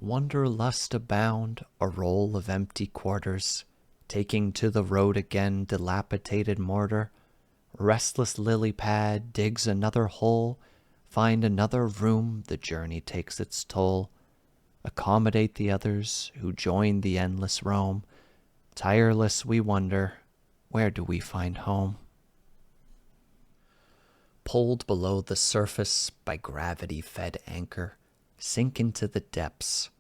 Wanderlust abound, a roll of empty quarters, taking to the road again dilapidated mortar. Restless lily pad digs another hole, find another room, the journey takes its toll. Accommodate the others who join the endless roam. Tireless we wonder, where do we find home? Pulled below the surface by gravity-fed anchor, sink into the depths.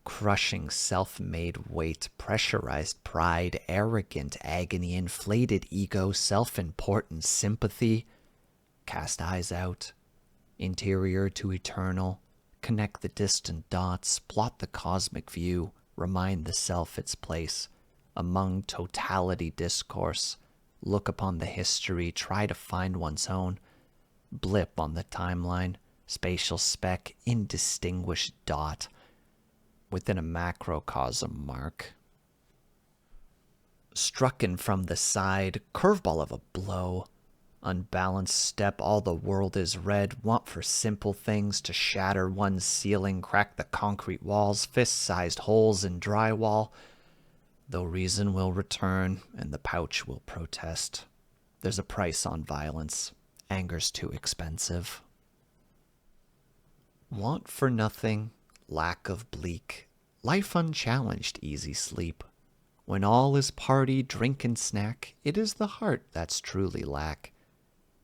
Crushing self-made weight, pressurized pride, arrogant agony, inflated ego, self-important sympathy. Cast eyes out, interior to eternal, connect the distant dots, plot the cosmic view, remind the self its place. Among totality discourse, look upon the history, try to find one's own. Blip on the timeline, spatial speck, indistinguished dot within a macrocosm mark. Strucken from the side, curveball of a blow. Unbalanced step, all the world is red. Want for simple things to shatter one's ceiling, crack the concrete walls, fist-sized holes in drywall. Though reason will return and the pouch will protest, there's a price on violence. Anger's too expensive. Want for nothing, lack of bleak, life unchallenged, easy sleep. When all is party, drink and snack, it is the heart that's truly lack.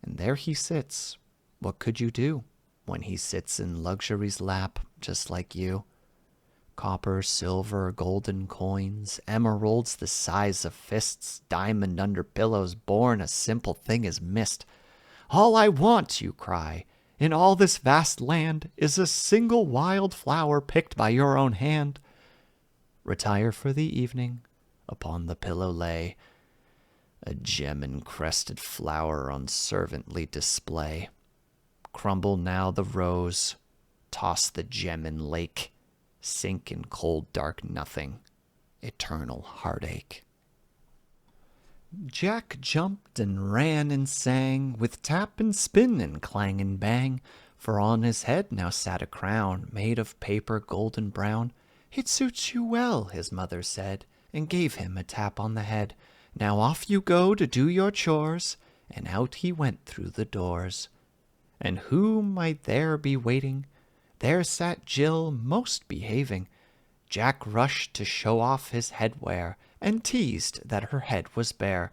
And there he sits. What could you do when he sits in luxury's lap, just like you? Copper, silver, golden coins, emeralds the size of fists, diamond under pillows born, a simple thing is missed. All I want, you cry, in all this vast land is a single wild flower picked by your own hand. Retire for the evening, upon the pillow lay a gem-encrusted flower on servantly display. Crumble now the rose, toss the gem in lake, sink in cold dark nothing, eternal heartache. Jack jumped and ran and sang, with tap and spin and clang and bang, for on his head now sat a crown, made of paper golden brown. It suits you well, his mother said, and gave him a tap on the head. Now off you go to do your chores, and out he went through the doors. And who might there be waiting? There sat Jill, most behaving. Jack rushed to show off his headwear, and teased that her head was bare.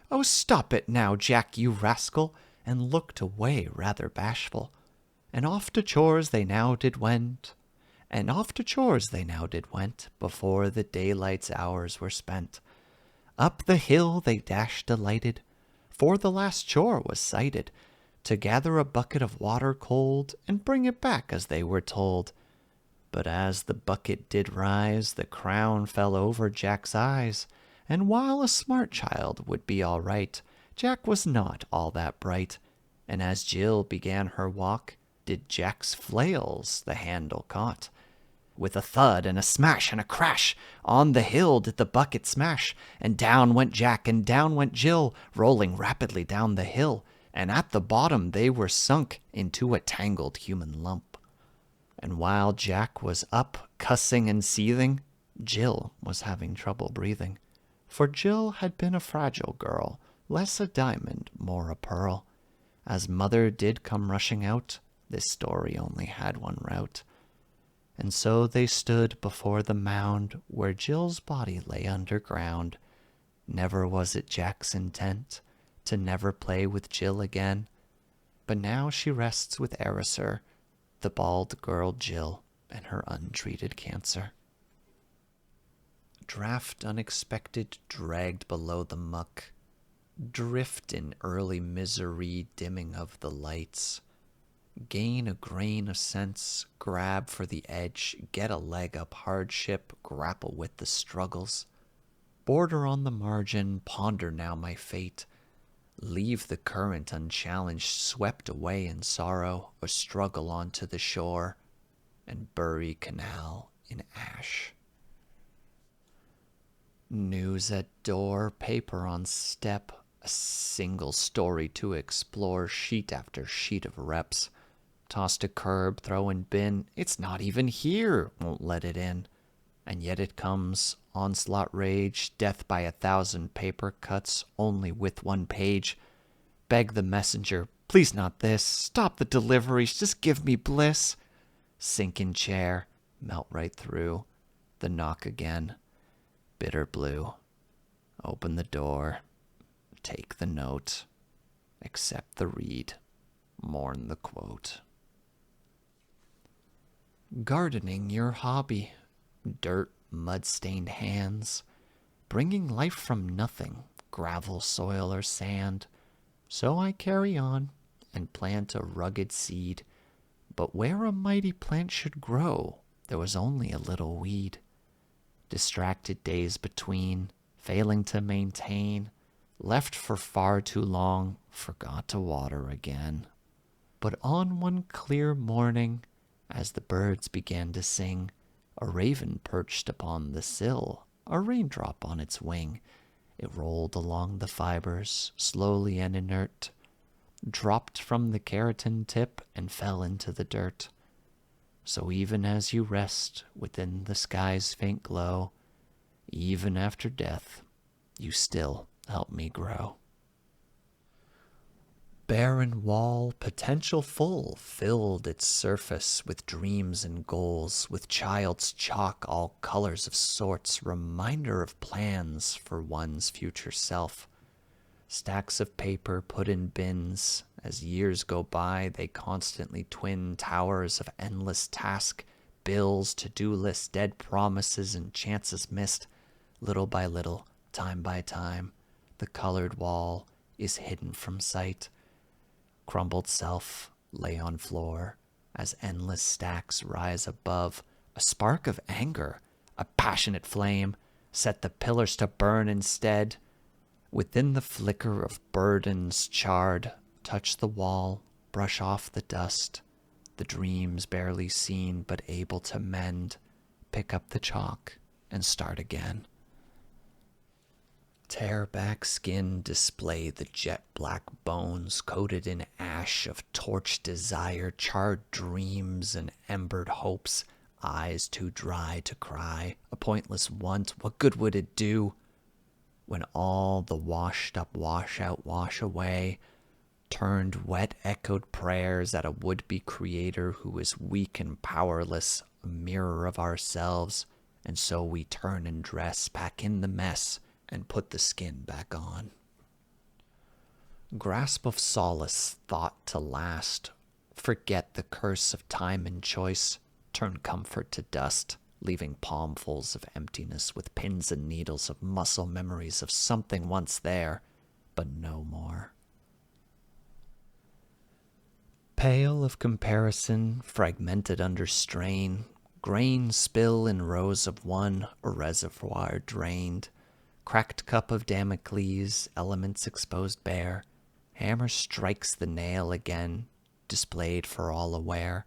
"Oh, stop it now, Jack, you rascal!" and looked away rather bashful. And off to chores they now did went, before the daylight's hours were spent. Up the hill they dashed delighted, for the last chore was sighted, to gather a bucket of water cold, and bring it back as they were told. But as the bucket did rise, the crown fell over Jack's eyes, and while a smart child would be all right, Jack was not all that bright, and as Jill began her walk, did Jack's flails the handle caught. With a thud and a smash and a crash, on the hill did the bucket smash, and down went Jack and down went Jill, rolling rapidly down the hill, and at the bottom they were sunk into a tangled human lump. And while Jack was up, cussing and seething, Jill was having trouble breathing. For Jill had been a fragile girl, less a diamond, more a pearl. As mother did come rushing out, this story only had one route. And so they stood before the mound where Jill's body lay underground. Never was it Jack's intent to never play with Jill again, but now she rests with Erisur, the bald girl Jill, and her untreated cancer. Draft unexpected dragged below the muck, drift in early misery, dimming of the lights. Gain a grain of sense, grab for the edge, get a leg up hardship, grapple with the struggles. Border on the margin, ponder now my fate. Leave the current unchallenged, swept away in sorrow, or struggle on to the shore, and bury canal in ash. News at door, paper on step, a single story to explore, sheet after sheet of reps. Toss to curb, throw in bin, it's not even here, won't let it in. And yet it comes, onslaught rage, death by 1,000 paper cuts, only with one page. Beg the messenger, please not this, stop the deliveries, just give me bliss. Sink in chair, melt right through, the knock again, bitter blue. Open the door, take the note, accept the read, mourn the quote. Gardening your hobby, dirt, mud-stained hands, bringing life from nothing, gravel, soil, or sand. So I carry on and plant a rugged seed, but where a mighty plant should grow, there was only a little weed. Distracted days between, failing to maintain, left for far too long, forgot to water again. But on one clear morning, as the birds began to sing, a raven perched upon the sill, a raindrop on its wing. It rolled along the fibers, slowly and inert, dropped from the keratin tip and fell into the dirt. So even as you rest within the sky's faint glow, even after death, you still help me grow. Barren wall, potential full, filled its surface with dreams and goals, with child's chalk, all colors of sorts, reminder of plans for one's future self. Stacks of paper put in bins, as years go by, they constantly twin towers of endless task, bills, to-do lists, dead promises, and chances missed. Little by little, time by time, the colored wall is hidden from sight. Crumbled self lay on floor as endless stacks rise above. A spark of anger, a passionate flame, set the pillars to burn instead. Within the flicker of burdens charred, touch the wall, brush off the dust. The dreams barely seen but able to mend. Pick up the chalk and start again. Tear back skin, display the jet-black bones coated in ash of torched desire, charred dreams and embered hopes, eyes too dry to cry, a pointless want, what good would it do? When all the washed-up wash-out wash away, turned wet-echoed prayers at a would-be creator who is weak and powerless, a mirror of ourselves, and so we turn and dress, pack in the mess, and put the skin back on. Grasp of solace thought to last, forget the curse of time and choice, turn comfort to dust, leaving palmfuls of emptiness with pins and needles of muscle memories of something once there, but no more. Pale of comparison, fragmented under strain, grain spill in rows of one, a reservoir drained, Cracked cup of Damocles, elements exposed bare. Hammer strikes the nail again, displayed for all aware.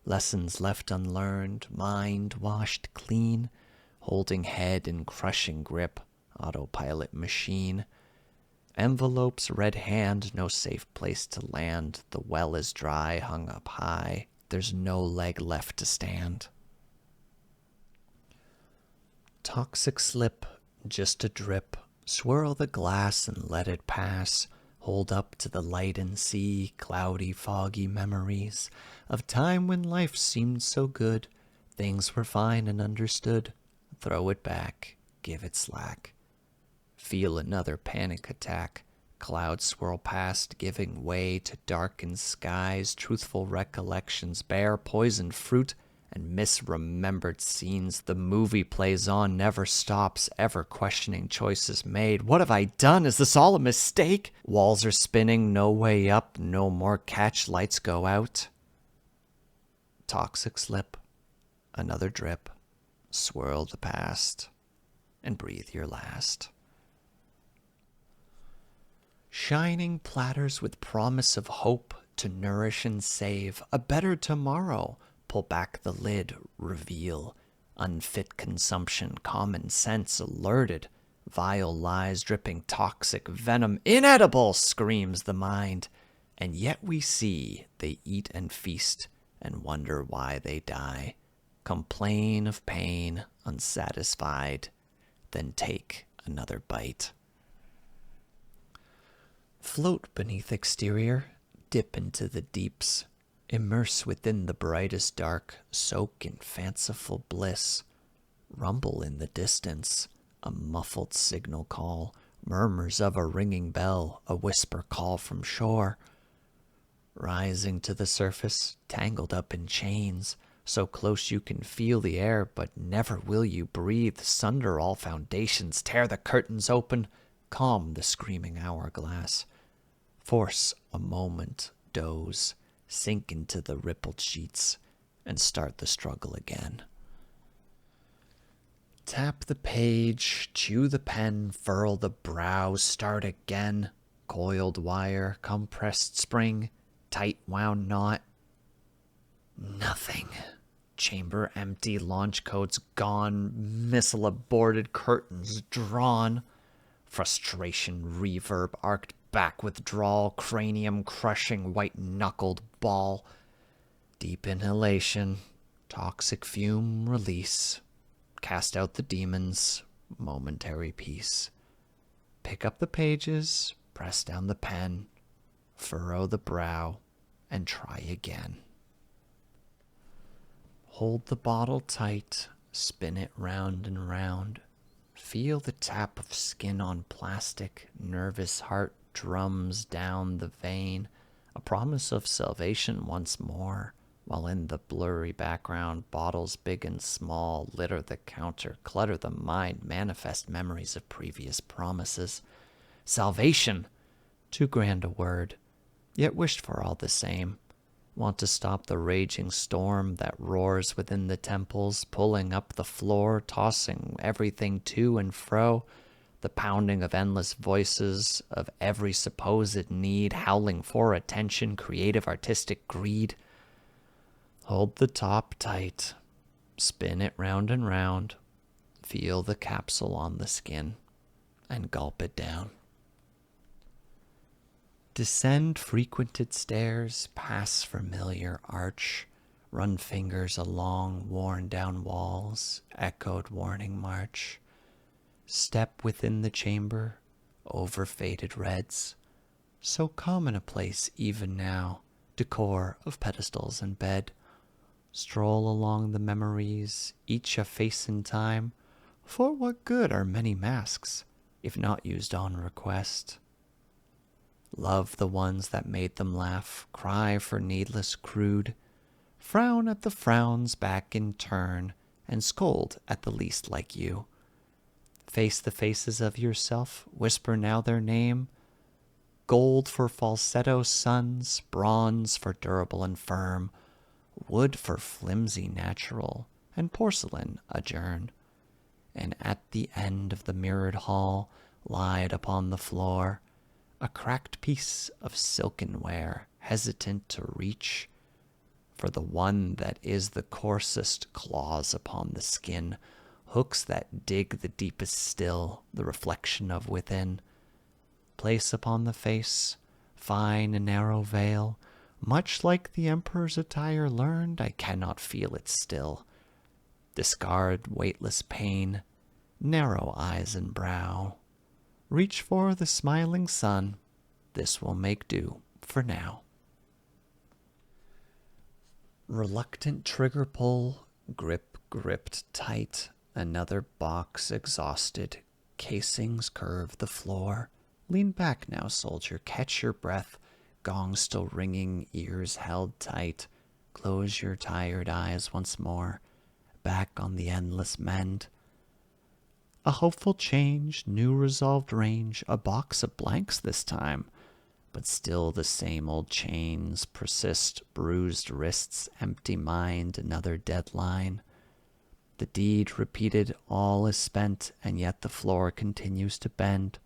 Lessons left unlearned, mind washed clean. Holding head in crushing grip, autopilot machine. Envelopes red hand, no safe place to land. The well is dry, hung up high. There's no leg left to stand. Toxic slip, just a drip. Swirl the glass and let it pass. Hold up to the light and see cloudy, foggy memories of time when life seemed so good. Things were fine and understood. Throw it back, give it slack. Feel another panic attack. Clouds swirl past, giving way to darkened skies. Truthful recollections bear poisoned fruit and misremembered scenes. The movie plays on, never stops, ever questioning choices made. What have I done? Is this all a mistake? Walls are spinning, no way up, no more catch, lights go out. Toxic slip, another drip. Swirl the past and breathe your last. Shining platters with promise of hope to nourish and save a better tomorrow. Pull back the lid, reveal unfit consumption, common sense alerted. Vile lies dripping toxic venom, inedible, screams the mind. And yet we see they eat and feast and wonder why they die. Complain of pain, unsatisfied, then take another bite. Float beneath exterior, dip into the deeps, immerse within the brightest dark, soak in fanciful bliss. Rumble in the distance, a muffled signal call, murmurs of a ringing bell, a whisper call from shore. Rising to the surface, tangled up in chains, so close you can feel the air, but never will you breathe. Sunder all foundations, tear the curtains open, calm the screaming hourglass. Force a moment, doze, sink into the rippled sheets, and start the struggle again. Tap the page, chew the pen, furl the brow, start again. Coiled wire, compressed spring, tight wound knot. Nothing. Chamber empty, launch codes gone, missile aborted, curtains drawn. Frustration, reverb, arced back withdrawal, cranium crushing, white-knuckled ball. Deep inhalation, toxic fume release. Cast out the demons, momentary peace. Pick up the pages, press down the pen, furrow the brow, and try again. Hold the bottle tight, spin it round and round. Feel the tap of skin on plastic, nervous heart drums down the vein. A promise of salvation once more, while in the blurry background, bottles big and small litter the counter, clutter the mind, manifest memories of previous promises. Salvation! Too grand a word, yet wished for all the same. Want to stop the raging storm that roars within the temples, pulling up the floor, tossing everything to and fro. The pounding of endless voices of every supposed need, howling for attention, creative artistic greed. Hold the top tight, spin it round and round, feel the capsule on the skin, and gulp it down. Descend frequented stairs, pass familiar arch, run fingers along worn-down walls, echoed warning march. Step within the chamber, over faded reds, so common a place even now, decor of pedestals and bed. Stroll along the memories, each a face in time. For what good are many masks, if not used on request? Love the ones that made them laugh, cry for needless crude, frown at the frowns back in turn, and scold at the least like you. Face the faces of yourself, whisper now their name. Gold for falsetto suns, bronze for durable and firm, wood for flimsy natural, and porcelain adjourn. and at the end of the mirrored hall lied upon the floor a cracked piece of silkenware, hesitant to reach for the one that is the coarsest, claws upon the skin, hooks that dig the deepest still, the reflection of within. Place upon the face, fine and narrow veil, much like the emperor's attire learned, I cannot feel it still. Discard weightless pain, narrow eyes and brow. Reach for the smiling sun, this will make do for now. Reluctant trigger pull, grip gripped tight, another box exhausted, casings curve the floor. Lean back now, soldier, catch your breath, gong still ringing, ears held tight. Close your tired eyes once more, back on the endless mend. A hopeful change, new resolved range, a box of blanks this time. But still the same old chains persist, bruised wrists, empty mind, another deadline. The deed repeated, all is spent, and yet the floor continues to bend.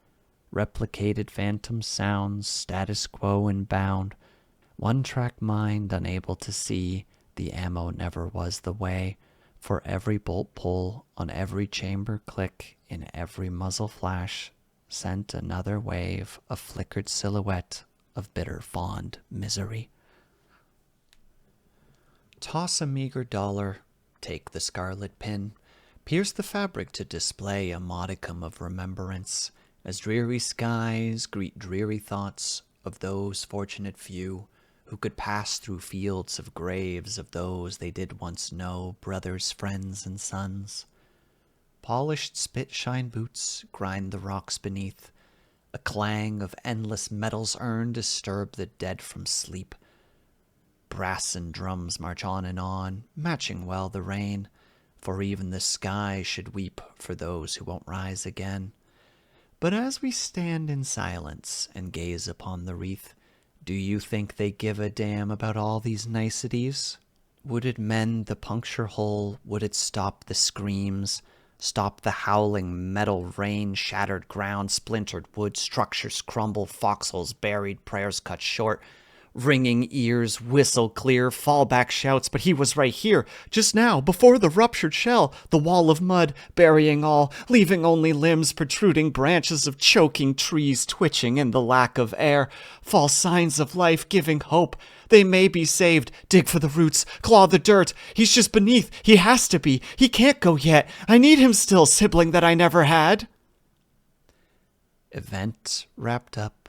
Replicated phantom sounds, status quo inbound. One-track mind unable to see, the ammo never was the way. For every bolt pull, on every chamber click, in every muzzle flash, sent another wave, a flickered silhouette of bitter fond misery. Toss a meager dollar, take the scarlet pin, pierce the fabric to display a modicum of remembrance, as dreary skies greet dreary thoughts of those fortunate few who could pass through fields of graves of those they did once know, brothers, friends, and sons. Polished spit-shine boots grind the rocks beneath. A clang of endless metals earned disturb the dead from sleep. Brass and drums march on and on, matching well the rain, for even the sky should weep for those who won't rise again. But as we stand in silence and gaze upon the wreath, do you think they give a damn about all these niceties? Would it mend the puncture hole? Would it stop the screams? Stop the howling metal rain, shattered ground, splintered wood, structures crumble, foxholes buried, prayers cut short, ringing ears whistle clear, fallback shouts, but he was right here, just now, before the ruptured shell, the wall of mud, burying all, leaving only limbs, protruding branches of choking trees twitching in the lack of air, false signs of life giving hope. They may be saved. Dig for the roots. Claw the dirt. He's just beneath. He has to be. He can't go yet. I need him still, sibling that I never had. Event wrapped up.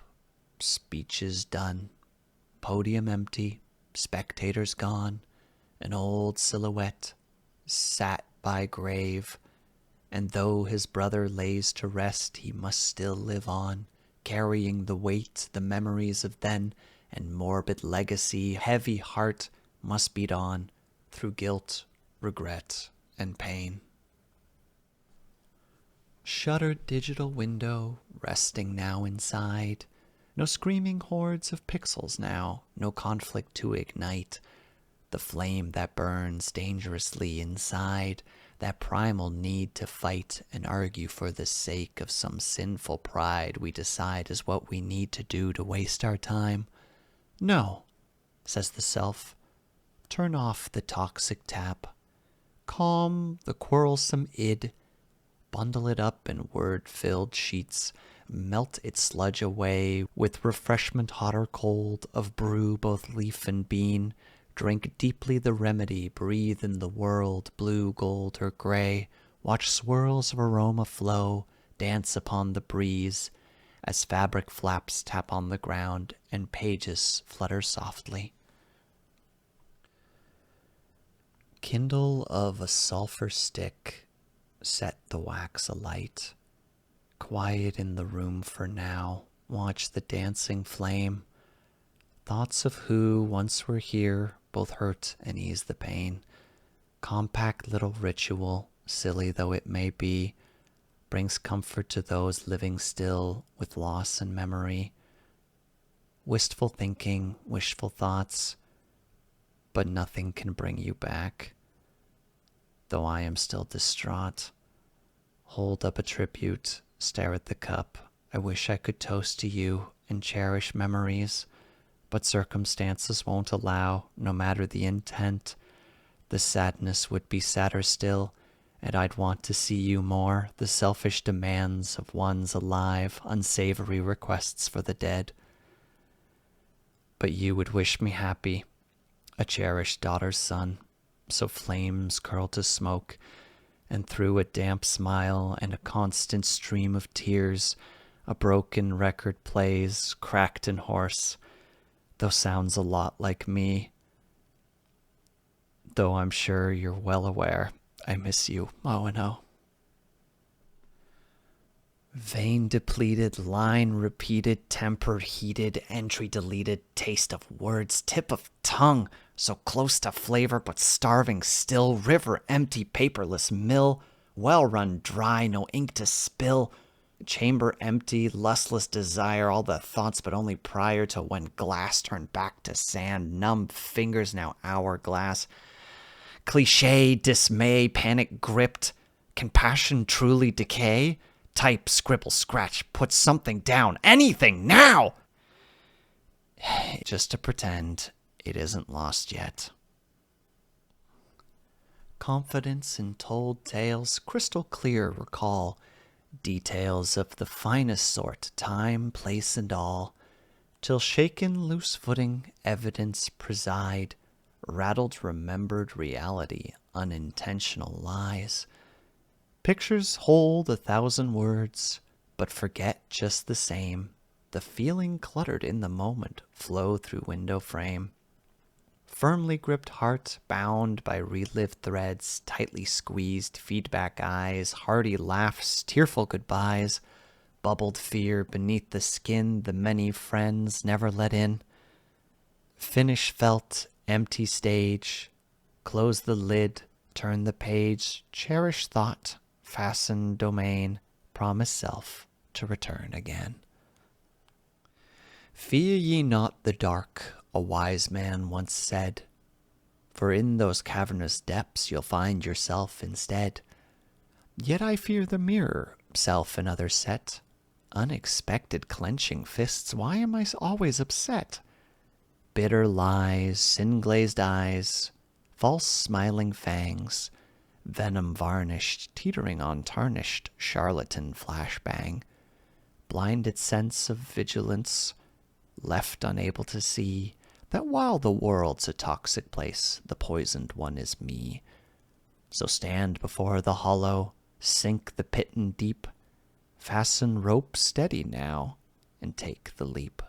Speeches done. Podium empty. Spectators gone. An old silhouette sat by grave. And though his brother lays to rest, he must still live on, carrying the weight, the memories of then, and morbid legacy, heavy heart must beat on through guilt, regret, and pain. Shuttered digital window, resting now inside. No screaming hordes of pixels now, no conflict to ignite. The flame that burns dangerously inside, that primal need to fight and argue for the sake of some sinful pride we decide is what we need to do to waste our time. No, says the self, turn off the toxic tap. Calm the quarrelsome id, bundle it up in word-filled sheets, melt its sludge away with refreshment hot or cold of brew both leaf and bean. Drink deeply the remedy, breathe in the world, blue, gold, or gray. Watch swirls of aroma flow, dance upon the breeze, as fabric flaps tap on the ground and pages flutter softly. Kindle of a sulfur stick, set the wax alight. Quiet in the room for now, watch the dancing flame. Thoughts of who once were here both hurt and ease the pain. Compact little ritual, silly though it may be, brings comfort to those living still with loss and memory. Wistful thinking, wishful thoughts, but nothing can bring you back. Though I am still distraught, Hold up a tribute, stare at the cup. I wish I could toast to you and cherish memories, but circumstances won't allow, no matter the intent. The sadness would be sadder still, and I'd want to see you more, the selfish demands of one's alive, unsavory requests for the dead. But you would wish me happy, a cherished daughter's son, so flames curl to smoke, and through a damp smile and a constant stream of tears, a broken record plays, cracked and hoarse, though sounds a lot like me. Though I'm sure you're well aware I miss you, O&O. Vein depleted, line repeated, temper heated, entry deleted, taste of words, tip of tongue, so close to flavor but starving still, river empty, paperless mill, well run dry, no ink to spill, chamber empty, lustless desire, all the thoughts but only prior to when glass turned back to sand, numb fingers now hourglass, cliche, dismay, panic gripped, can passion truly decay? Type, scribble, scratch, put something down, anything, now! Just to pretend it isn't lost yet. Confidence in told tales, crystal clear recall, details of the finest sort, time, place, and all, till shaken loose footing, evidence preside, rattled remembered reality, unintentional lies. Pictures hold 1,000 words, but forget just the same. The feeling cluttered in the moment flow through window frame. Firmly gripped heart, bound by relived threads, tightly squeezed feedback eyes, hearty laughs, tearful goodbyes, bubbled fear beneath the skin the many friends never let in. Finish felt, empty stage, close the lid, turn the page, cherish thought, fasten domain, promise self to return again. Fear ye not the dark, a wise man once said, for in those cavernous depths you'll find yourself instead. Yet I fear the mirror, self and others set. Unexpected clenching fists, why am I always upset? Bitter lies, sin-glazed eyes, false smiling fangs, venom varnished, teetering on tarnished, charlatan flashbang, blinded sense of vigilance, left unable to see that while the world's a toxic place, the poisoned one is me. So stand before the hollow, sink the pit in deep, fasten rope steady now, and take the leap.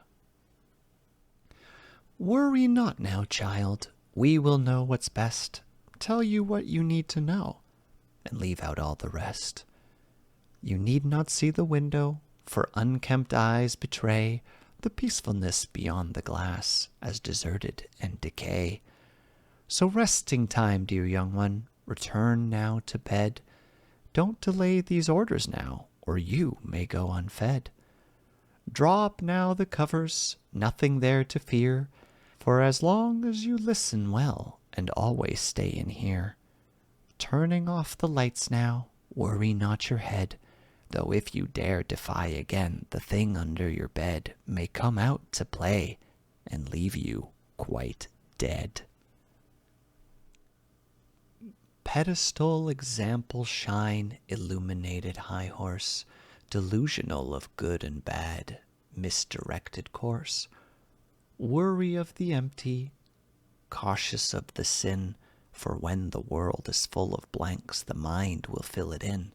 Worry not now, child, we will know what's best. Tell you what you need to know, and leave out all the rest. You need not see the window, for unkempt eyes betray the peacefulness beyond the glass, as deserted and decay. So resting time, dear young one, return now to bed. Don't delay these orders now, or you may go unfed. Draw up now the covers, nothing there to fear, for as long as you listen well, and always stay in here. Turning off the lights now, worry not your head, though if you dare defy again, the thing under your bed may come out to play and leave you quite dead. Pedestal example shine, illuminated high horse, delusional of good and bad, misdirected course. Worry of the empty, cautious of the sin, for when the world is full of blanks, the mind will fill it in.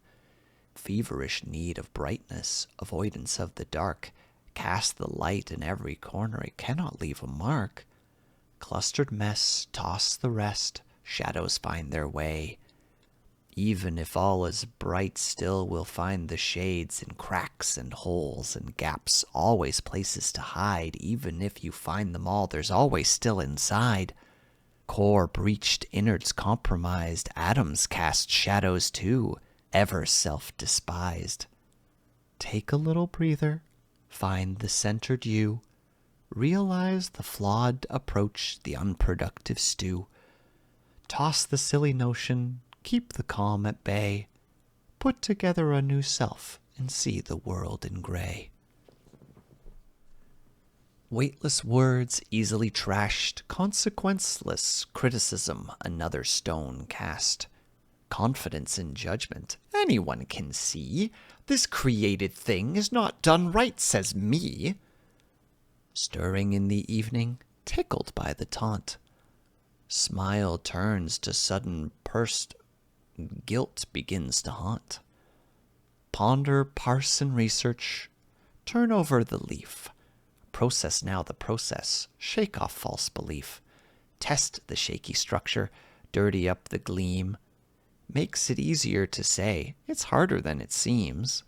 Feverish need of brightness, avoidance of the dark, cast the light in every corner, it cannot leave a mark. Clustered mess, toss the rest, shadows find their way. Even if all is bright, still we'll find the shades in cracks and holes and gaps, always places to hide. Even if you find them all, there's always still inside. Core breached, innards compromised, atoms cast shadows too, ever self-despised. Take a little breather, find the centered you, realize the flawed approach, the unproductive stew. Toss the silly notion, keep the calm at bay. put together a new self and see the world in gray. Weightless words easily trashed, consequenceless criticism another stone cast. Confidence in judgment, anyone can see. This created thing is not done right, says me. Stirring in the evening, tickled by the taunt. Smile turns to sudden pursed guilt begins to haunt. Ponder, parse, and research, turn over the leaf. Process now the process, shake off false belief. Test the shaky structure, dirty up the gleam. Makes it easier to say, it's harder than it seems.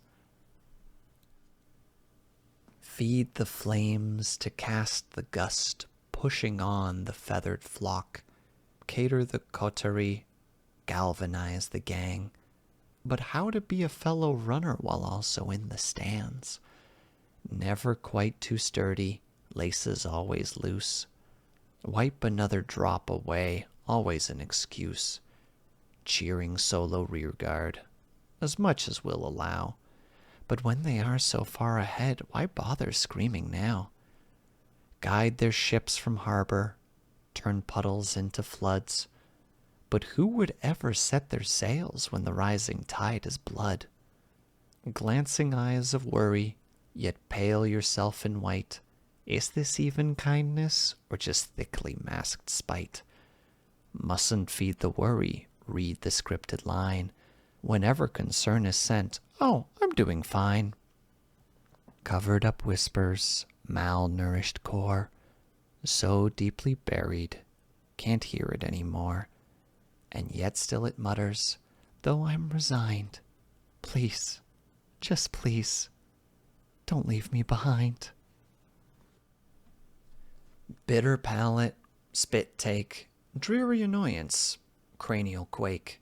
Feed the flames to cast the gust, pushing on the feathered flock. Cater the coterie, galvanize the gang. But how to be a fellow runner while also in the stands? Never quite too sturdy, laces always loose. Wipe another drop away, always an excuse. Cheering solo rearguard, as much as we'll allow. But when they are so far ahead, why bother screaming now? Guide their ships from harbor, turn puddles into floods. But who would ever set their sails when the rising tide is blood? Glancing eyes of worry, yet pale yourself in white. Is this even kindness, or just thickly masked spite? Mustn't feed the worry, read the scripted line. Whenever concern is sent, oh, I'm doing fine. Covered up whispers, malnourished core, so deeply buried, can't hear it anymore. And yet still it mutters, though I'm resigned. Please, just please, don't leave me behind. Bitter palate, spit take, dreary annoyance, cranial quake,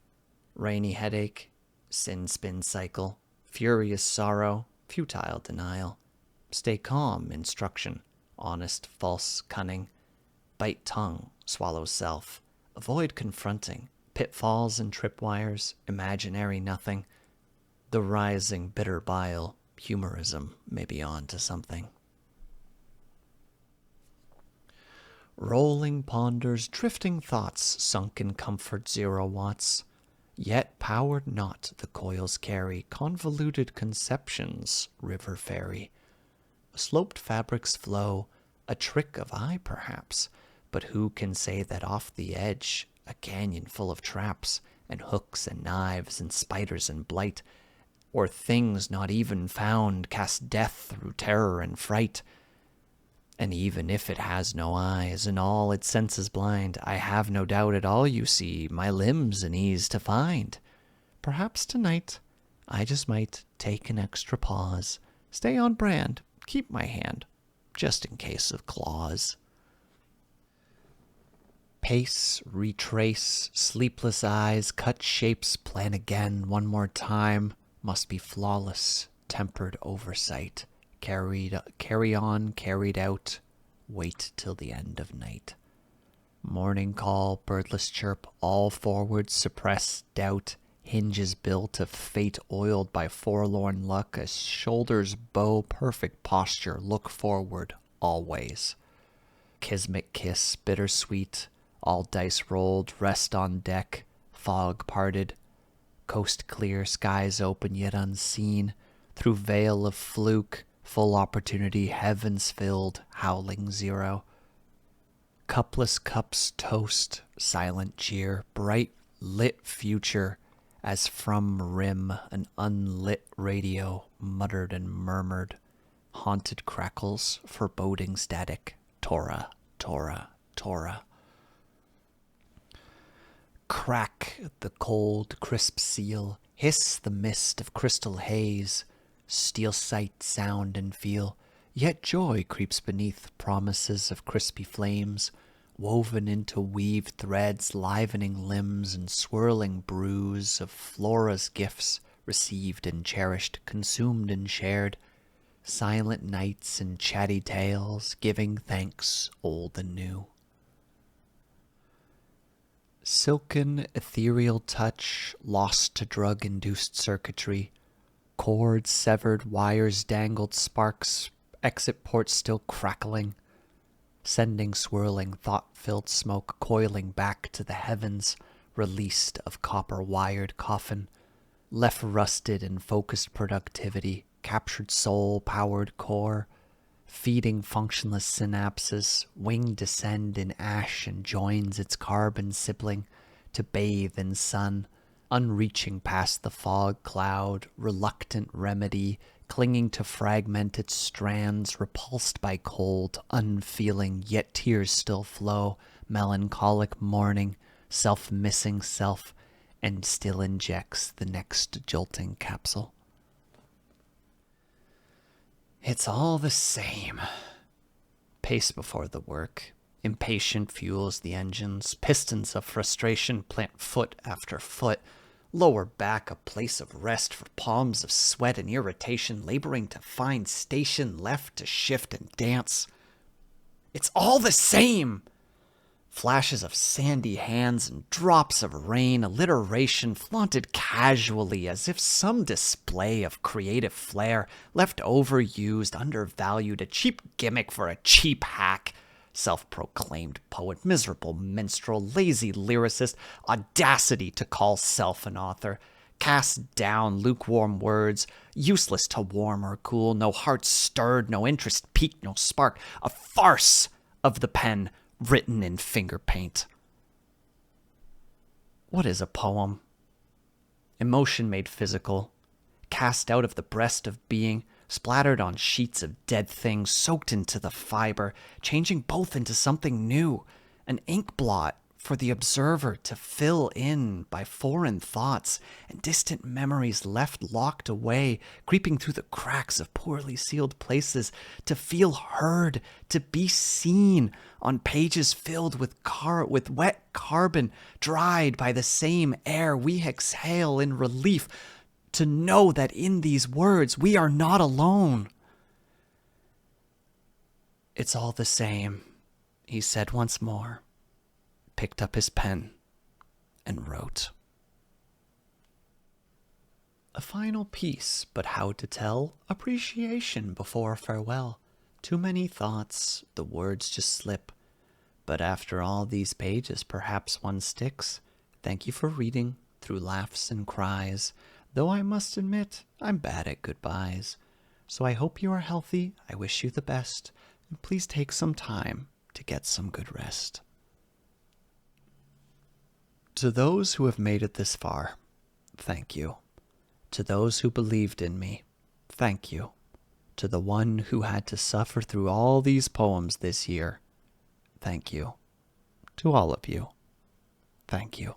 rainy headache, sin spin cycle, furious sorrow, futile denial. Stay calm, instruction, honest, false, cunning. Bite tongue, swallow self, avoid confronting, pitfalls and tripwires, imaginary nothing. The rising bitter bile, humorism may be on to something. Rolling ponders, drifting thoughts, sunk in comfort 0 watts. Yet powered not the coils carry, convoluted conceptions, river fairy. Sloped fabrics flow, a trick of eye perhaps, but who can say that off the edge, a canyon full of traps, and hooks and knives and spiders and blight, or things not even found cast death through terror and fright. And even if it has no eyes, and all its senses blind, I have no doubt at all you see, my limbs an ease to find. Perhaps tonight, I just might take an extra pause, stay on brand, keep my hand, just in case of claws. Pace, retrace, sleepless eyes, cut shapes, plan again, one more time, must be flawless, tempered oversight. Carry on, carried out, wait till the end of night. Morning call, birdless chirp, all forward, suppress doubt, hinges built of fate oiled by forlorn luck, a shoulders bow, perfect posture, look forward, always. Kismet kiss, bittersweet, all dice rolled, rest on deck, fog parted, coast clear, skies open yet unseen, through veil of fluke, full opportunity, heavens filled, howling 0. Cupless cups toast, silent cheer, bright lit future, as from rim an unlit radio muttered and murmured, haunted crackles, foreboding static, Torah, Torah, Torah. Crack the cold, crisp seal, hiss the mist of crystal haze, steal sight, sound, and feel, yet joy creeps beneath promises of crispy flames, woven into weaved threads, livening limbs and swirling brews of Flora's gifts, received and cherished, consumed and shared, silent nights and chatty tales, giving thanks old and new. Silken, ethereal touch, lost to drug-induced circuitry. Cords severed, wires dangled, sparks, exit ports still crackling. Sending swirling, thought-filled smoke coiling back to the heavens, released of copper-wired coffin. Left rusted in focused productivity, captured soul-powered core. Feeding functionless synapses, wing descend in ash and joins its carbon sibling to bathe in sun, unreaching past the fog cloud, reluctant remedy, clinging to fragmented strands, repulsed by cold, unfeeling, yet tears still flow, melancholic mourning, self-missing self, and still injects the next jolting capsule. It's all the same. Pace before the work. Impatient fuels the engines. Pistons of frustration plant foot after foot. Lower back a place of rest for palms of sweat and irritation, laboring to find station left to shift and dance. It's all the same! Flashes of sandy hands and drops of rain, alliteration flaunted casually as if some display of creative flair, left overused, undervalued, a cheap gimmick for a cheap hack. Self-proclaimed poet, miserable minstrel, lazy lyricist, audacity to call self an author. Cast down, lukewarm words, useless to warm or cool, no heart stirred, no interest piqued, no spark. A farce of the pen, written in finger paint. What is a poem? Emotion made physical, cast out of the breast of being, splattered on sheets of dead things, soaked into the fiber, changing both into something new, an ink blot for the observer to fill in by foreign thoughts and distant memories left locked away, creeping through the cracks of poorly sealed places, to feel heard, to be seen on pages filled with wet carbon, dried by the same air we exhale in relief, to know that in these words we are not alone. It's all the same, he said once more, picked up his pen, and wrote. A final piece, but how to tell appreciation before farewell. Too many thoughts, the words just slip. But after all these pages, perhaps one sticks. Thank you for reading, through laughs and cries, though I must admit I'm bad at goodbyes. So I hope you are healthy, I wish you the best, and please take some time to get some good rest. To those who have made it this far, thank you. To those who believed in me, thank you. To the one who had to suffer through all these poems this year, thank you. To all of you, thank you.